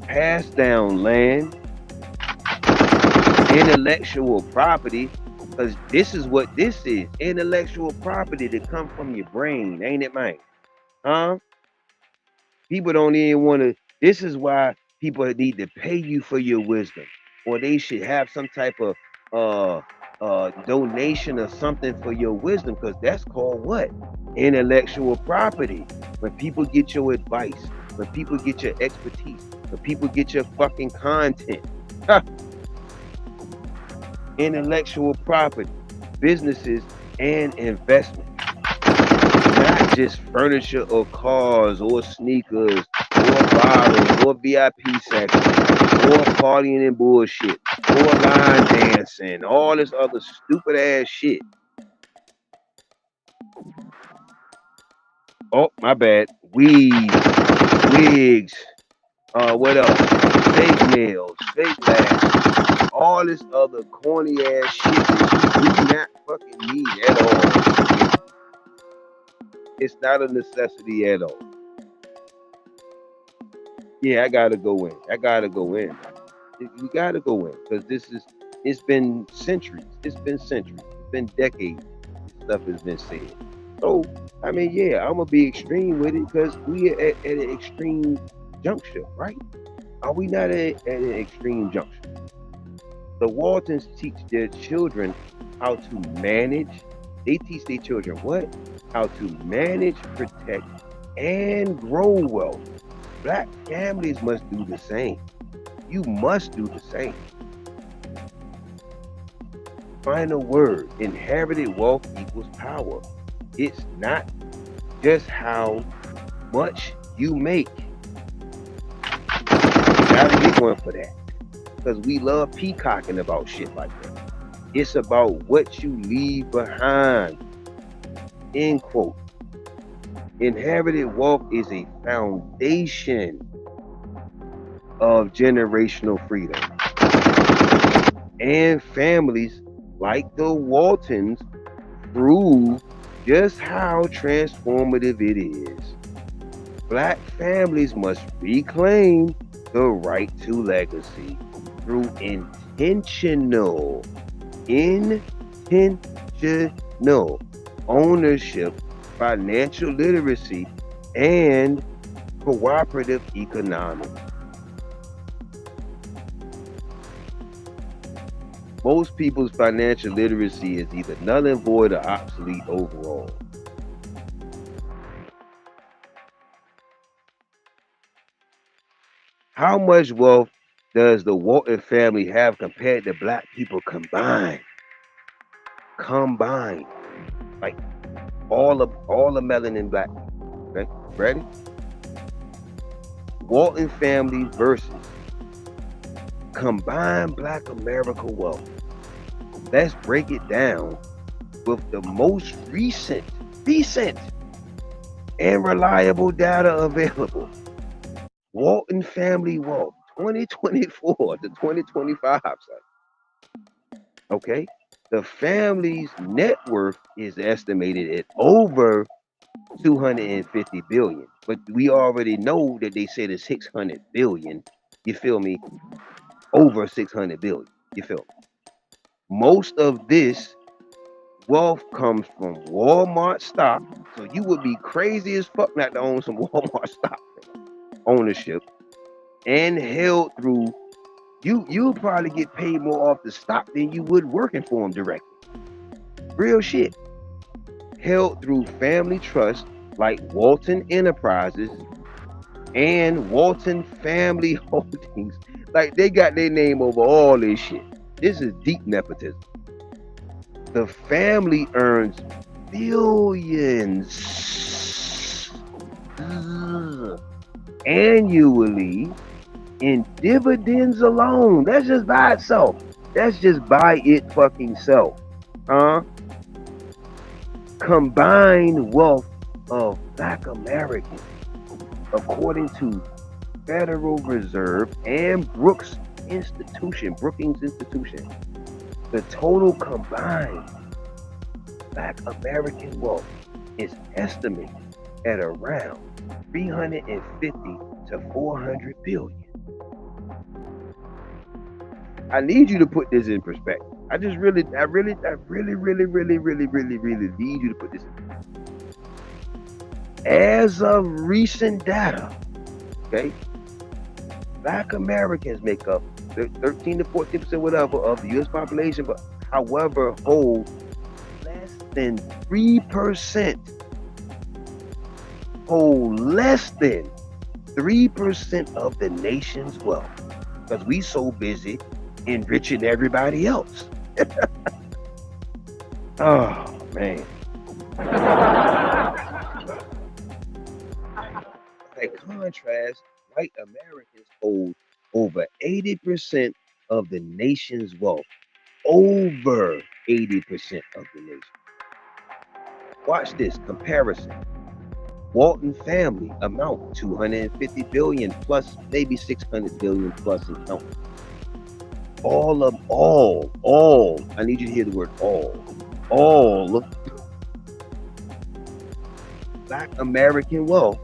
Pass down land, intellectual property, because this is what this is. Intellectual property that come from your brain, ain't it, man? People don't even want to. This is why people need to pay you for your wisdom, or they should have some type of donation or something for your wisdom, because that's called what? Intellectual property. When people get your advice, when people get your expertise, when people get your fucking content. Intellectual property, businesses and investment. Not just furniture or cars or sneakers or bottles or VIP sections or partying and bullshit or line dancing, all this other stupid ass shit. Oh, my bad. Weeds, wigs, what else? Fake nails, fake lashes, all this other corny ass shit that you do not fucking need at all. It's not a necessity at all. Yeah, I gotta go in. You gotta go in, because it's been centuries. It's been decades. Stuff has been said. So, I'm gonna be extreme with it, because we are at an extreme juncture, right? Are we not at an extreme juncture? The Waltons teach their children how to manage. They teach their children what? How to manage, protect, and grow wealth. Black families must do the same. You must do the same. Final word: inherited wealth equals power. It's not just how much you make. You gotta get one for that, because we love peacocking about shit like that. It's about what you leave behind. End quote. Inherited wealth is a foundation of generational freedom. And families like the Waltons prove just how transformative it is. Black families must reclaim the right to legacy through intentional ownership, financial literacy, and cooperative economics. Most people's financial literacy is either null and void or obsolete overall. How much wealth does the Walton family have compared to black people combined? Like All the melanin black. Okay, ready? Walton Family versus combined Black America wealth. Let's break it down with the most recent and reliable data available. Walton Family wealth 2024 to 2025. Okay, the family's net worth is estimated at over 250 billion, but we already know that they said it's 600 billion. You feel me? Over 600 billion. You feel me? Most of this wealth comes from Walmart stock, so you would be crazy as fuck not to own some Walmart stock ownership, and held through you'll probably get paid more off the stock than you would working for them directly. Real shit. Held through family trust like Walton Enterprises and Walton Family Holdings. Like they got their name over all this shit. This is deep nepotism. The family earns billions annually in dividends alone. That's just by itself. That's just by it fucking self. Combined wealth of Black Americans, according to Federal Reserve and Brookings Institution, the total combined Black American wealth is estimated at around 350 to 400 billion. I need you to put this in perspective. I really need you to put this in perspective. As of recent data, okay, Black Americans make up 13 to 14% whatever of the U.S. population, but however hold less than 3%. Hold less than 3% of the nation's wealth, because we so busy enriching everybody else. Oh man. By contrast, white Americans hold over 80% of the nation's wealth. Over 80% of the nation. Watch this comparison. Walton Family amount 250 billion plus maybe 600 billion plus in count. All, I need you to hear the word all Black American wealth,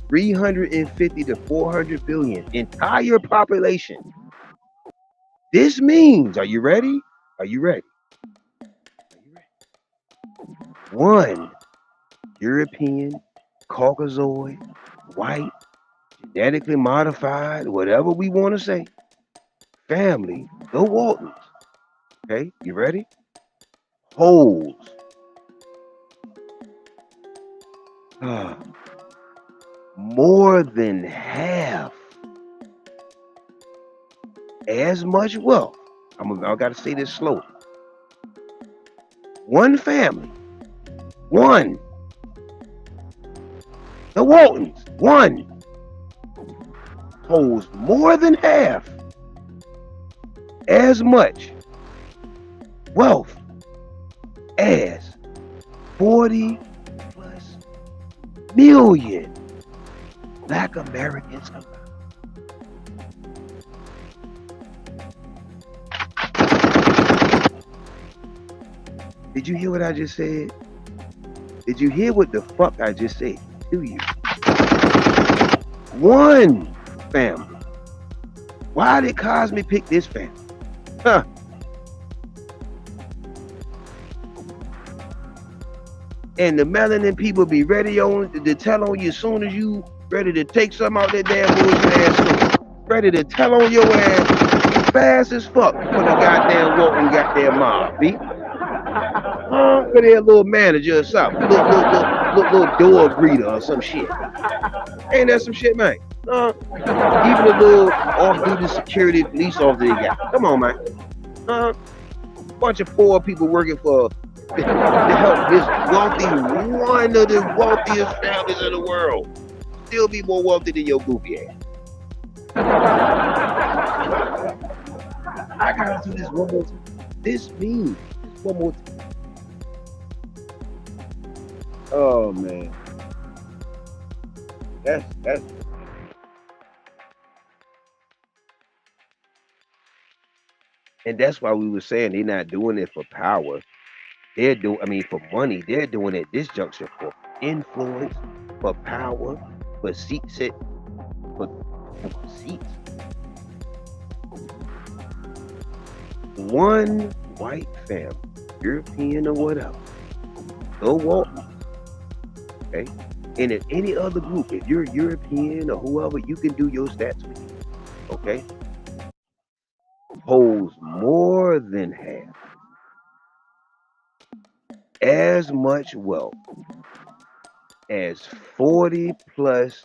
350 to 400 billion, entire population. This means, are you ready? One, European, Caucasoid, white, genetically modified, whatever we want to say, family, the Waltons. Okay, you ready? Holds more than half as much wealth. I gotta say this slowly. One family, the Waltons, holds more than half as much wealth as 40 plus million Black Americans combined. Did you hear what I just said? Did you hear what the fuck I just said to you? One family. Why did Cozmik pick this family? And the melanin people be ready to tell on you as soon as you ready to take some out that damn bullshit ass store. Ready to tell on your ass fast as fuck for the goddamn Walton goddamn mob, B. For their little manager or something, little door greeter or some shit. Ain't that some shit, man? Even a little off-duty security police officer they got. Come on, man. Bunch of poor people working for to help this wealthy, one of the wealthiest families in the world, still be more wealthy than your goofy ass. I gotta do this one more time. This means this one more time. Oh man, that's and that's why we were saying they're not doing it for power. They're doing, I mean, for money. They're doing it this juncture for influence, for power, for seats, for seats. One white family, European or whatever, go Walton, okay? And in any other group, if you're European or whoever, you can do your stats with you, okay? Holds more than half as much wealth as 40 plus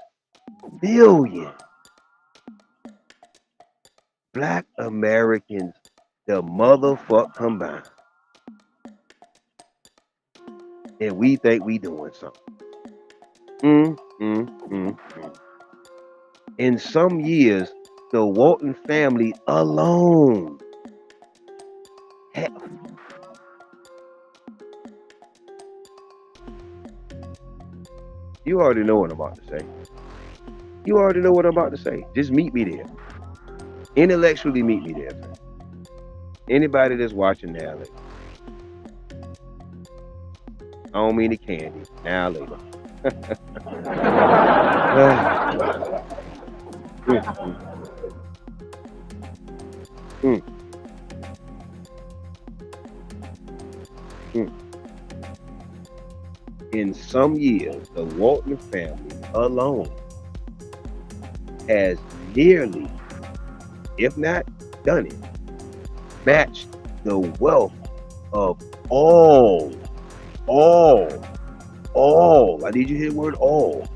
billion Black Americans, the motherfuck combined. And we think we doing something. In some years, the Walton family alone had, you already know what I'm about to say. You already know what I'm about to say. Just meet me there. Intellectually meet me there. Man. Anybody that's watching now later. I don't mean the candy. Now later. In some years, the Walton family alone has nearly, if not done it, matched the wealth of all, I need you to hear the word all,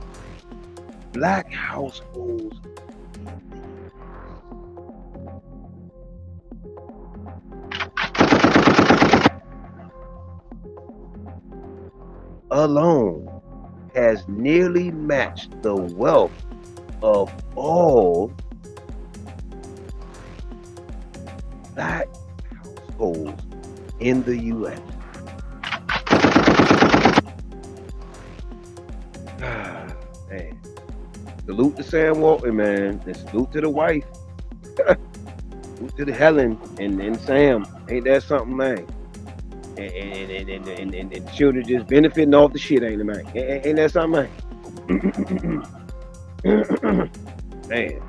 Black households. Alone has nearly matched the wealth of all Black households in the U.S. Man. Salute to Sam Walton, man, and salute to the wife. Salute to the Helen and Sam. Ain't that something, man? And the children just benefiting off the shit, ain't it, man? Ain't that something, man? Man.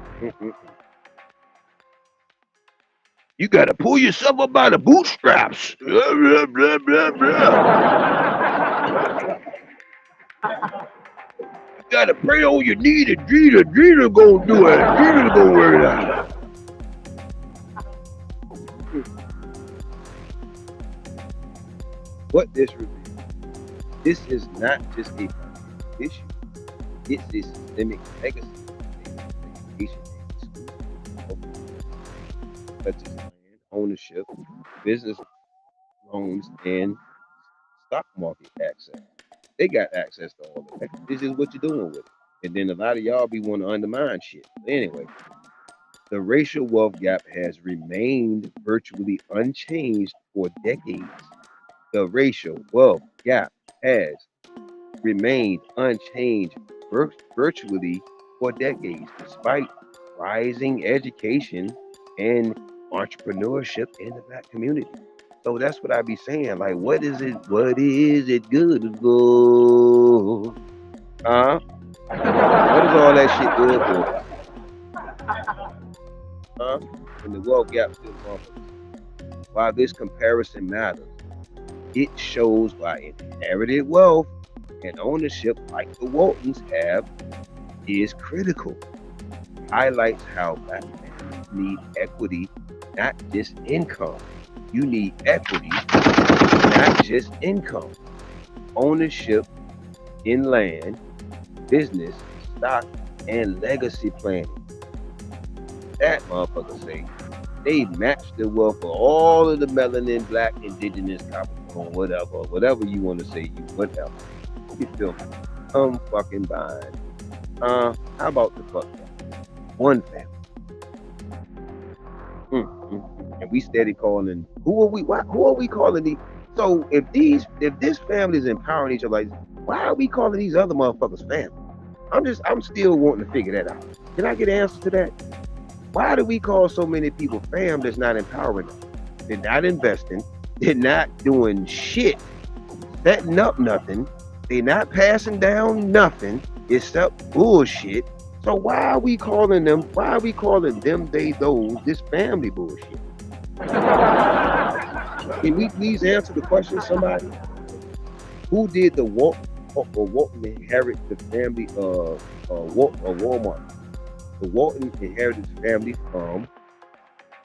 You gotta pull yourself up by the bootstraps. Blah, blah, blah, blah, blah. You gotta pray on your knee to Jesus. Jesus gonna do it. Jesus gonna work it out. What this reveals, this is not just a issue. It's a systemic legacy of education in schools, such as land ownership, business loans, and stock market access. They got access to all of that. This is what you're doing with it. And then a lot of y'all be wanting to undermine shit. But anyway, the racial wealth gap has remained virtually unchanged for decades. The racial wealth gap has remained unchanged virtually for decades, despite rising education and entrepreneurship in the Black community. So that's what I be saying. Like, what is it? What is it good for? Huh? What is all that shit good for? Huh? And the wealth gap still going. While this comparison matters, it shows why inherited wealth and ownership like the Waltons have is critical. Highlights how Black families need equity, not just income. You need equity, not just income. Ownership in land, business, stock, and legacy planning. That motherfucker say they match the wealth of all of the melanin, Black, indigenous, copper. or whatever you want to say, whatever. You feel me? Fucking buying. How about the fuck one family? And we steady calling. Who are we calling these? So if this family is empowering each other, like, why are we calling these other motherfuckers family? I'm still wanting to figure that out. Can I get an answer to that? Why do we call so many people fam that's not empowering them? They're not investing. They're not doing shit, setting up nothing. They're not passing down nothing except bullshit. So why are we calling them? Why are we calling them, they, those, this family bullshit? Can we please answer the question, somebody? Who did the Walton inherit the family Walmart? The Walton inherited the family from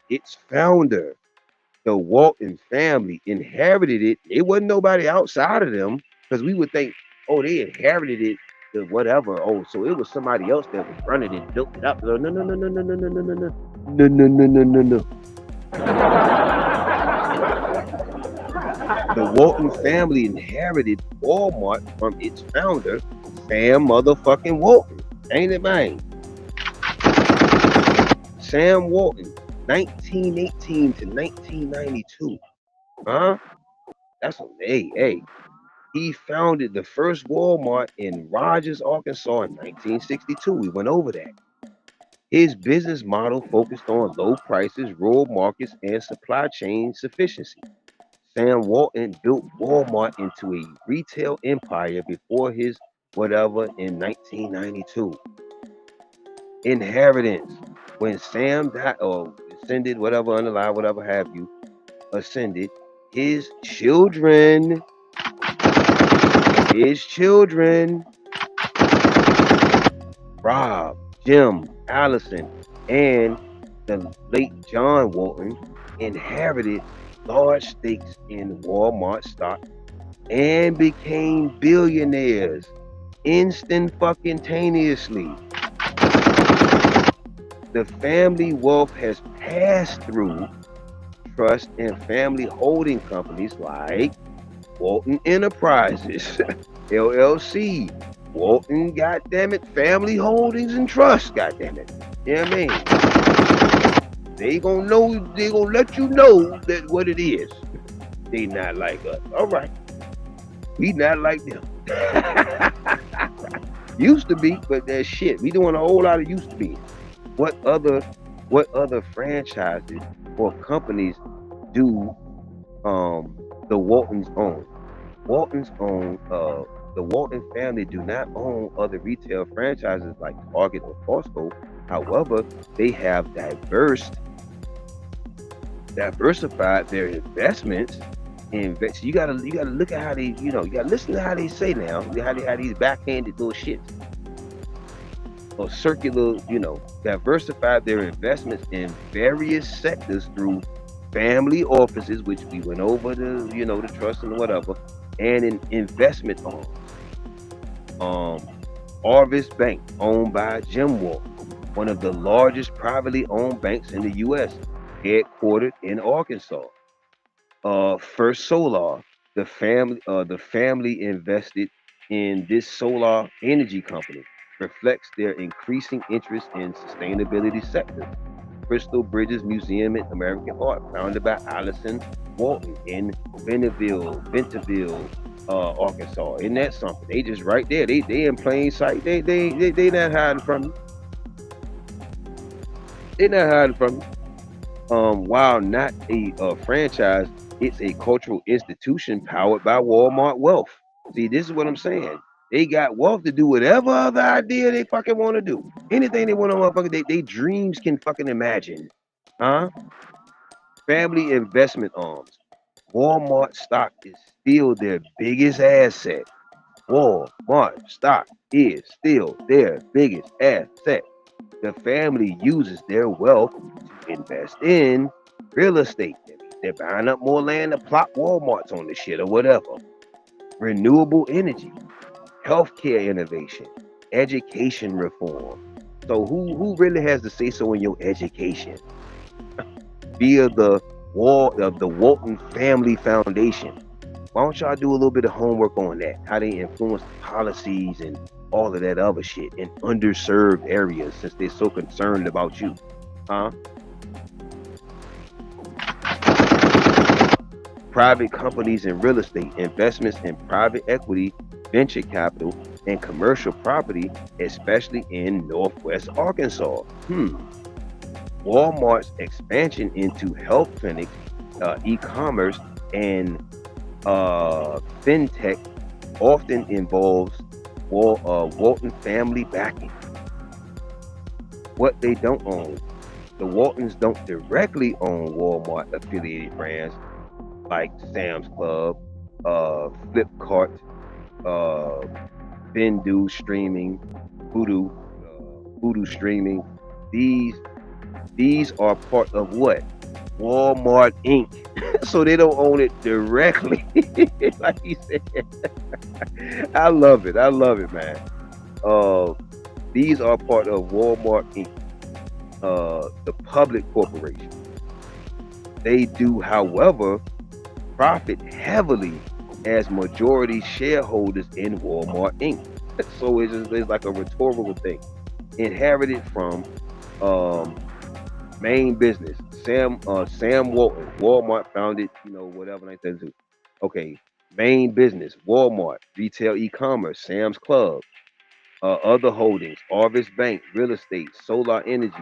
its founder. The Walton family inherited it. It wasn't nobody outside of them, because we would think, oh, they inherited it to whatever. Oh, so it was somebody else that was running it, built it up. No. The Walton family inherited Walmart from its founder, Sam motherfucking Walton. Ain't it, man? Sam Walton, 1918 to 1992. Huh? That's a hey. He founded the first Walmart in Rogers, Arkansas in 1962. We went over that. His business model focused on low prices, rural markets, and supply chain sufficiency. Sam Walton built Walmart into a retail empire before his whatever in 1992. Inheritance. When Sam died or ascended, whatever, underlined, whatever have you, ascended, his children, Rob, Jim, Allison, and the late John Walton inherited large stakes in Walmart stock and became billionaires instantaneously. The family wealth has passed through trust and family holding companies like Walton Enterprises, LLC, Walton, goddammit, Family Holdings and Trust, goddammit. You know what I mean? They gonna let you know that what it is. They not like us. All right. We not like them. Used to be, but that shit. We doing a whole lot of used to be. What other franchises or companies do the Waltons own? The Walton family do not own other retail franchises like Target or Costco. However, they have diversified their investments. You gotta look at how they, you gotta listen to how they say now, how these backhanded little shits or circular, diversified their investments in various sectors through family offices, which we went over the, the trust and whatever, and in investment arms. Harvest Bank, owned by Jim Walton, one of the largest privately owned banks in the U.S., headquartered in Arkansas. First Solar, the family invested in this solar energy company, reflects their increasing interest in sustainability sectors. Crystal Bridges Museum in American Art, founded by Allison Walton in Bentonville, Arkansas. Isn't that something? They just right there. They in plain sight. They not hiding from you. They not hiding from you. While not a franchise, it's a cultural institution powered by Walmart wealth. See, this is what I'm saying. They got wealth to do whatever other idea they fucking want to do. Anything they want to motherfucking, they dreams can fucking imagine. Huh? Family investment arms. Walmart stock is still their biggest asset. Walmart stock is still their biggest asset. The family uses their wealth to invest in real estate. They're buying up more land to plop Walmarts on this shit or whatever. Renewable energy, healthcare innovation, education reform. So who really has to say so in your education? Via the Walton Family Foundation. Why don't y'all do a little bit of homework on that? How they influence policies and all of that other shit in underserved areas since they're so concerned about you. Huh? Private companies in real estate, investments in private equity, venture capital, and commercial property, especially in Northwest Arkansas. Walmart's expansion into health clinics, e-commerce, and fintech often involves Walton family backing. What they don't own. The Waltons don't directly own Walmart affiliated brands like Sam's Club, Flipkart, uh, Bindu streaming, Voodoo streaming. These these are part of what? Walmart Inc. So they don't own it directly. Like he said. I love it. I love it, man. Uh, these are part of Walmart Inc. The public corporation. They do, however, profit heavily as majority shareholders in Walmart Inc. So it's like a rhetorical thing. Inherited from main business. Sam Walton, Walmart founded, whatever 1932. Okay, main business, Walmart, retail e-commerce, Sam's Club, other holdings, Harvest Bank, real estate, solar energy,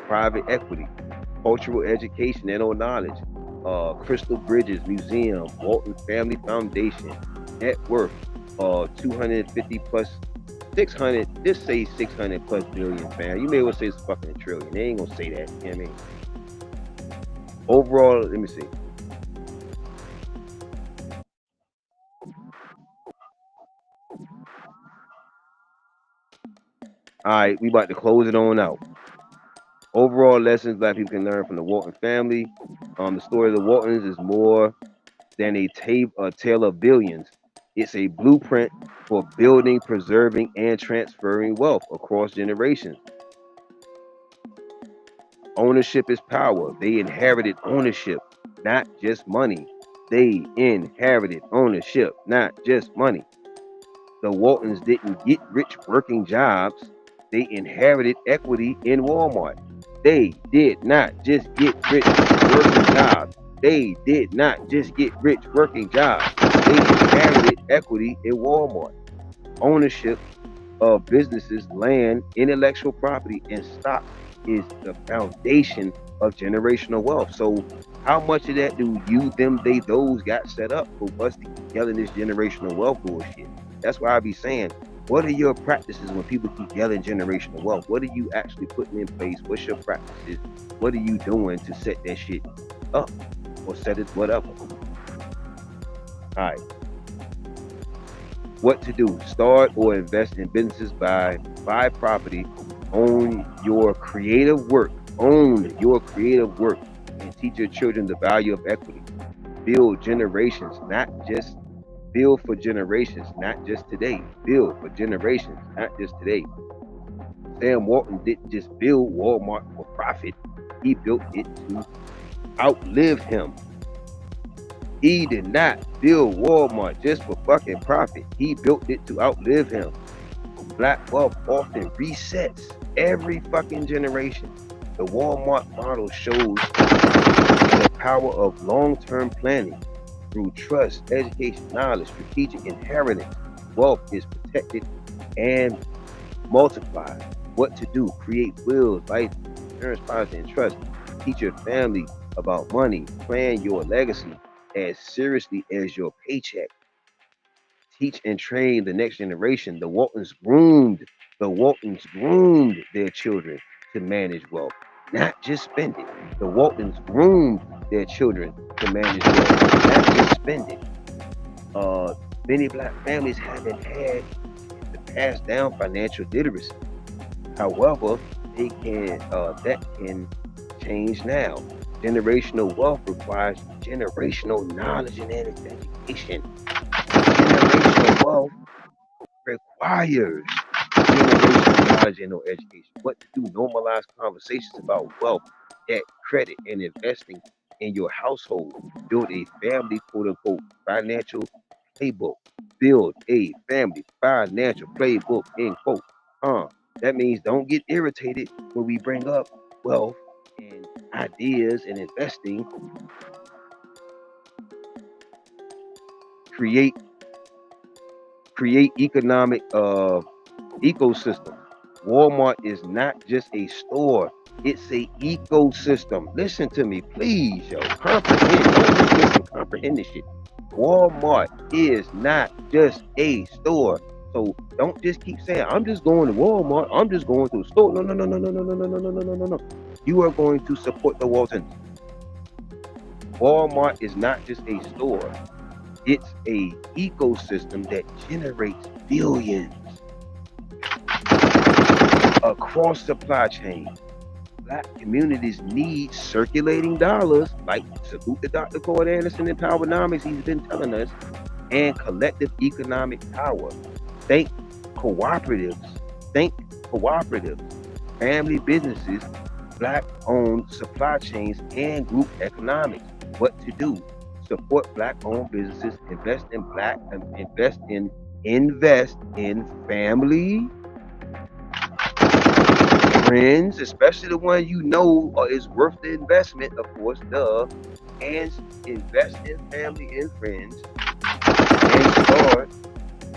private equity, cultural education and or knowledge, Crystal Bridges Museum, Walton Family Foundation, net worth, 250 plus 600, just say 600 plus billion, fam. You may well say it's fucking a trillion. They ain't gonna say that. You know what I mean? Overall, let me see. All right, we about to close it on out. Overall lessons Black people can learn from the Walton family. The story of the Waltons is more than a tale of billions. It's a blueprint for building, preserving, and transferring wealth across generations. Ownership is power. They inherited ownership, not just money. They inherited ownership, not just money. The Waltons didn't get rich working jobs. They inherited equity in Walmart. They did not just get rich working jobs. They did not just get rich working jobs. They inherited equity in Walmart. Ownership of businesses, land, intellectual property, and stock is the foundation of generational wealth. So how much of that do you, them, they, those got set up for us to keep yelling this generational wealth bullshit? That's why I be saying, what are your practices when people keep yelling generational wealth? What are you actually putting in place? What's your practices? What are you doing to set that shit up or set it whatever? All right. What to do? Start or invest in businesses, buy property, own your creative work, and teach your children the value of equity. Build generations, not just build for generations, not just today. Build for generations, not just today. Sam Walton didn't just build Walmart for profit. He built it to outlive him. He did not build Walmart just for fucking profit. He built it to outlive him. Black wealth often resets every fucking generation. The Walmart model shows the power of long-term planning through trust, education, knowledge, strategic inheritance. Wealth is protected and multiplied. What to do? Create wills, life insurance policy, and trust. Teach your family about money. Plan your legacy as seriously as your paycheck. Teach and train the next generation. The Waltons groomed their children to manage wealth, not just spend it. The Waltons groomed their children to manage wealth, not just spend it. Many Black families haven't had to pass down financial literacy. However, that can change now. Generational wealth requires generational knowledge and education. Generational wealth requires generational knowledge and no education. What to do? Normalize conversations about wealth, debt, credit, and investing in your household. Build a family, quote unquote, financial playbook. Build a family financial playbook, end quote. That means don't get irritated when we bring up wealth and ideas and investing. Create create economic ecosystem. Walmart is not just a store, it's a ecosystem. Listen to me, please, yo. Comprehend. Don't just listen, comprehend this shit. Walmart is not just a store. So don't just keep saying, I'm just going to Walmart, I'm just going to a store. No, no, no, no, no, no, no, no, no, no, no, no, no. You are going to support the Waltons. Walmart is not just a store. It's a ecosystem that generates billions across supply chain. Black communities need circulating dollars, like salute to Dr. Cord Anderson in Powernomics, he's been telling us, and collective economic power. Think cooperatives, think cooperatives, family businesses, black-owned supply chains, and group economics. What to do? Support black-owned businesses, invest in family, friends, especially the one you know is worth the investment, of course, and invest in family and friends, and start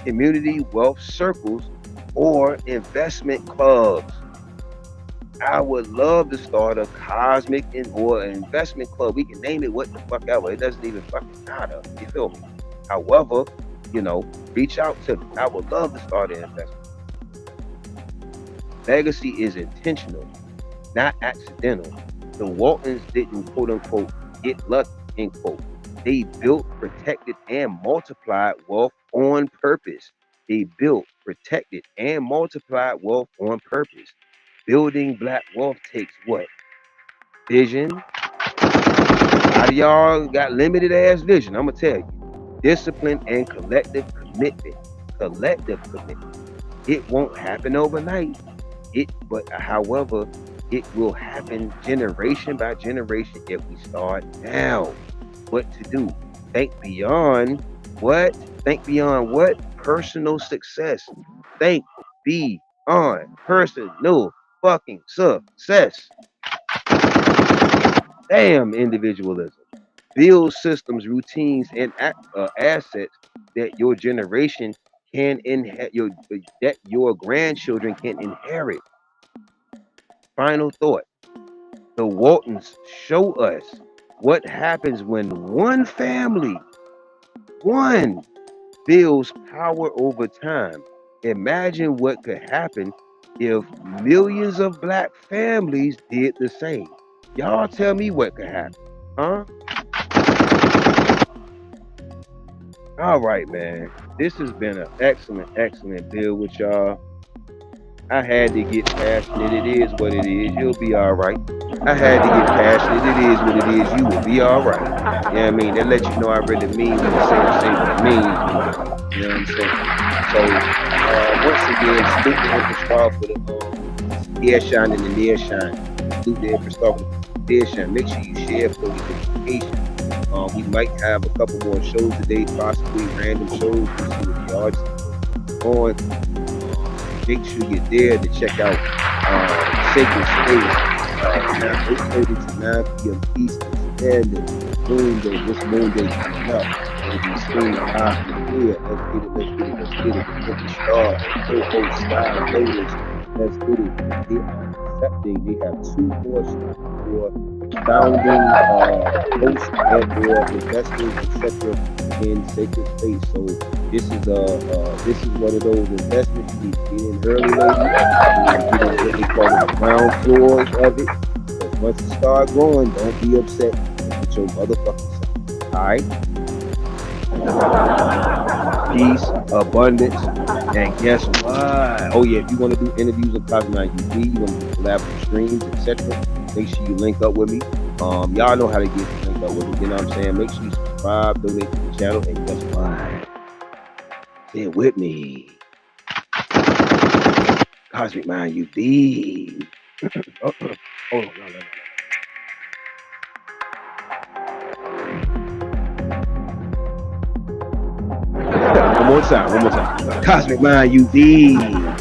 community wealth circles or investment clubs. I would love to start a Cozmik or an investment club. We can name it what the fuck ever. It doesn't even fucking matter. You feel me? However, reach out to me. I would love to start an investment. Legacy is intentional, not accidental. The Waltons didn't, quote unquote, get lucky, end quote. They built, protected, and multiplied wealth on purpose. They built, protected, and multiplied wealth on purpose. Building black wealth takes what? Vision. A lot of y'all got limited ass vision. I'm gonna tell you. Discipline and collective commitment. Collective commitment. It won't happen overnight. However, it will happen generation by generation if we start now. What to do? Think beyond what? Think beyond what? Personal success. Think beyond personal fucking success. Damn individualism. Build systems, routines, and assets that your generation can that your grandchildren can inherit. Final thought. The Waltons show us what happens when one family, one, builds power over time. Imagine what could happen if millions of black families did the same. Y'all tell me what could happen, huh? All right, man. This has been an excellent build with y'all. I had to get passionate. It is what it is. You'll be all right. I had to get passionate. It is what it is. You will be all right. You know what I mean? That lets you know I really mean what I say what I mean. You know what I'm saying? So, once again, salute the Empress Star for the air shine and the near shine. Salute the Empress Star for the air shine. Make sure you share for the notification. We might have a couple more shows today, possibly random shows. We'll see what the audience is on. Make sure you're there to check out Sacred Space, 8:30 to 9 p.m. Eastern Standard. This Moonday coming up. It'll be streamed live from here. Let's get it. The Star, co-host Style Lotus. Let's get it. They are accepting. They have 2 more slots for founding hosts and or investors, etc. in Sacred Space. So this is one of those investments you need to get in early, lady. Get in what they call the ground floors of it. But once it start growing, don't be upset with your motherfucking self. Alright? Peace, abundance, and guess what? Oh yeah, if you want to do interviews with Cozmik UV, you want to do collaborative streams, etc., make sure you link up with me. Y'all know how to get linked up with me, you know what I'm saying? Make sure you subscribe, donate to the channel, and guess what? Say it with me. Cozmik Mind UV. Hold on, no. time. One more time. Cozmik Mind UV.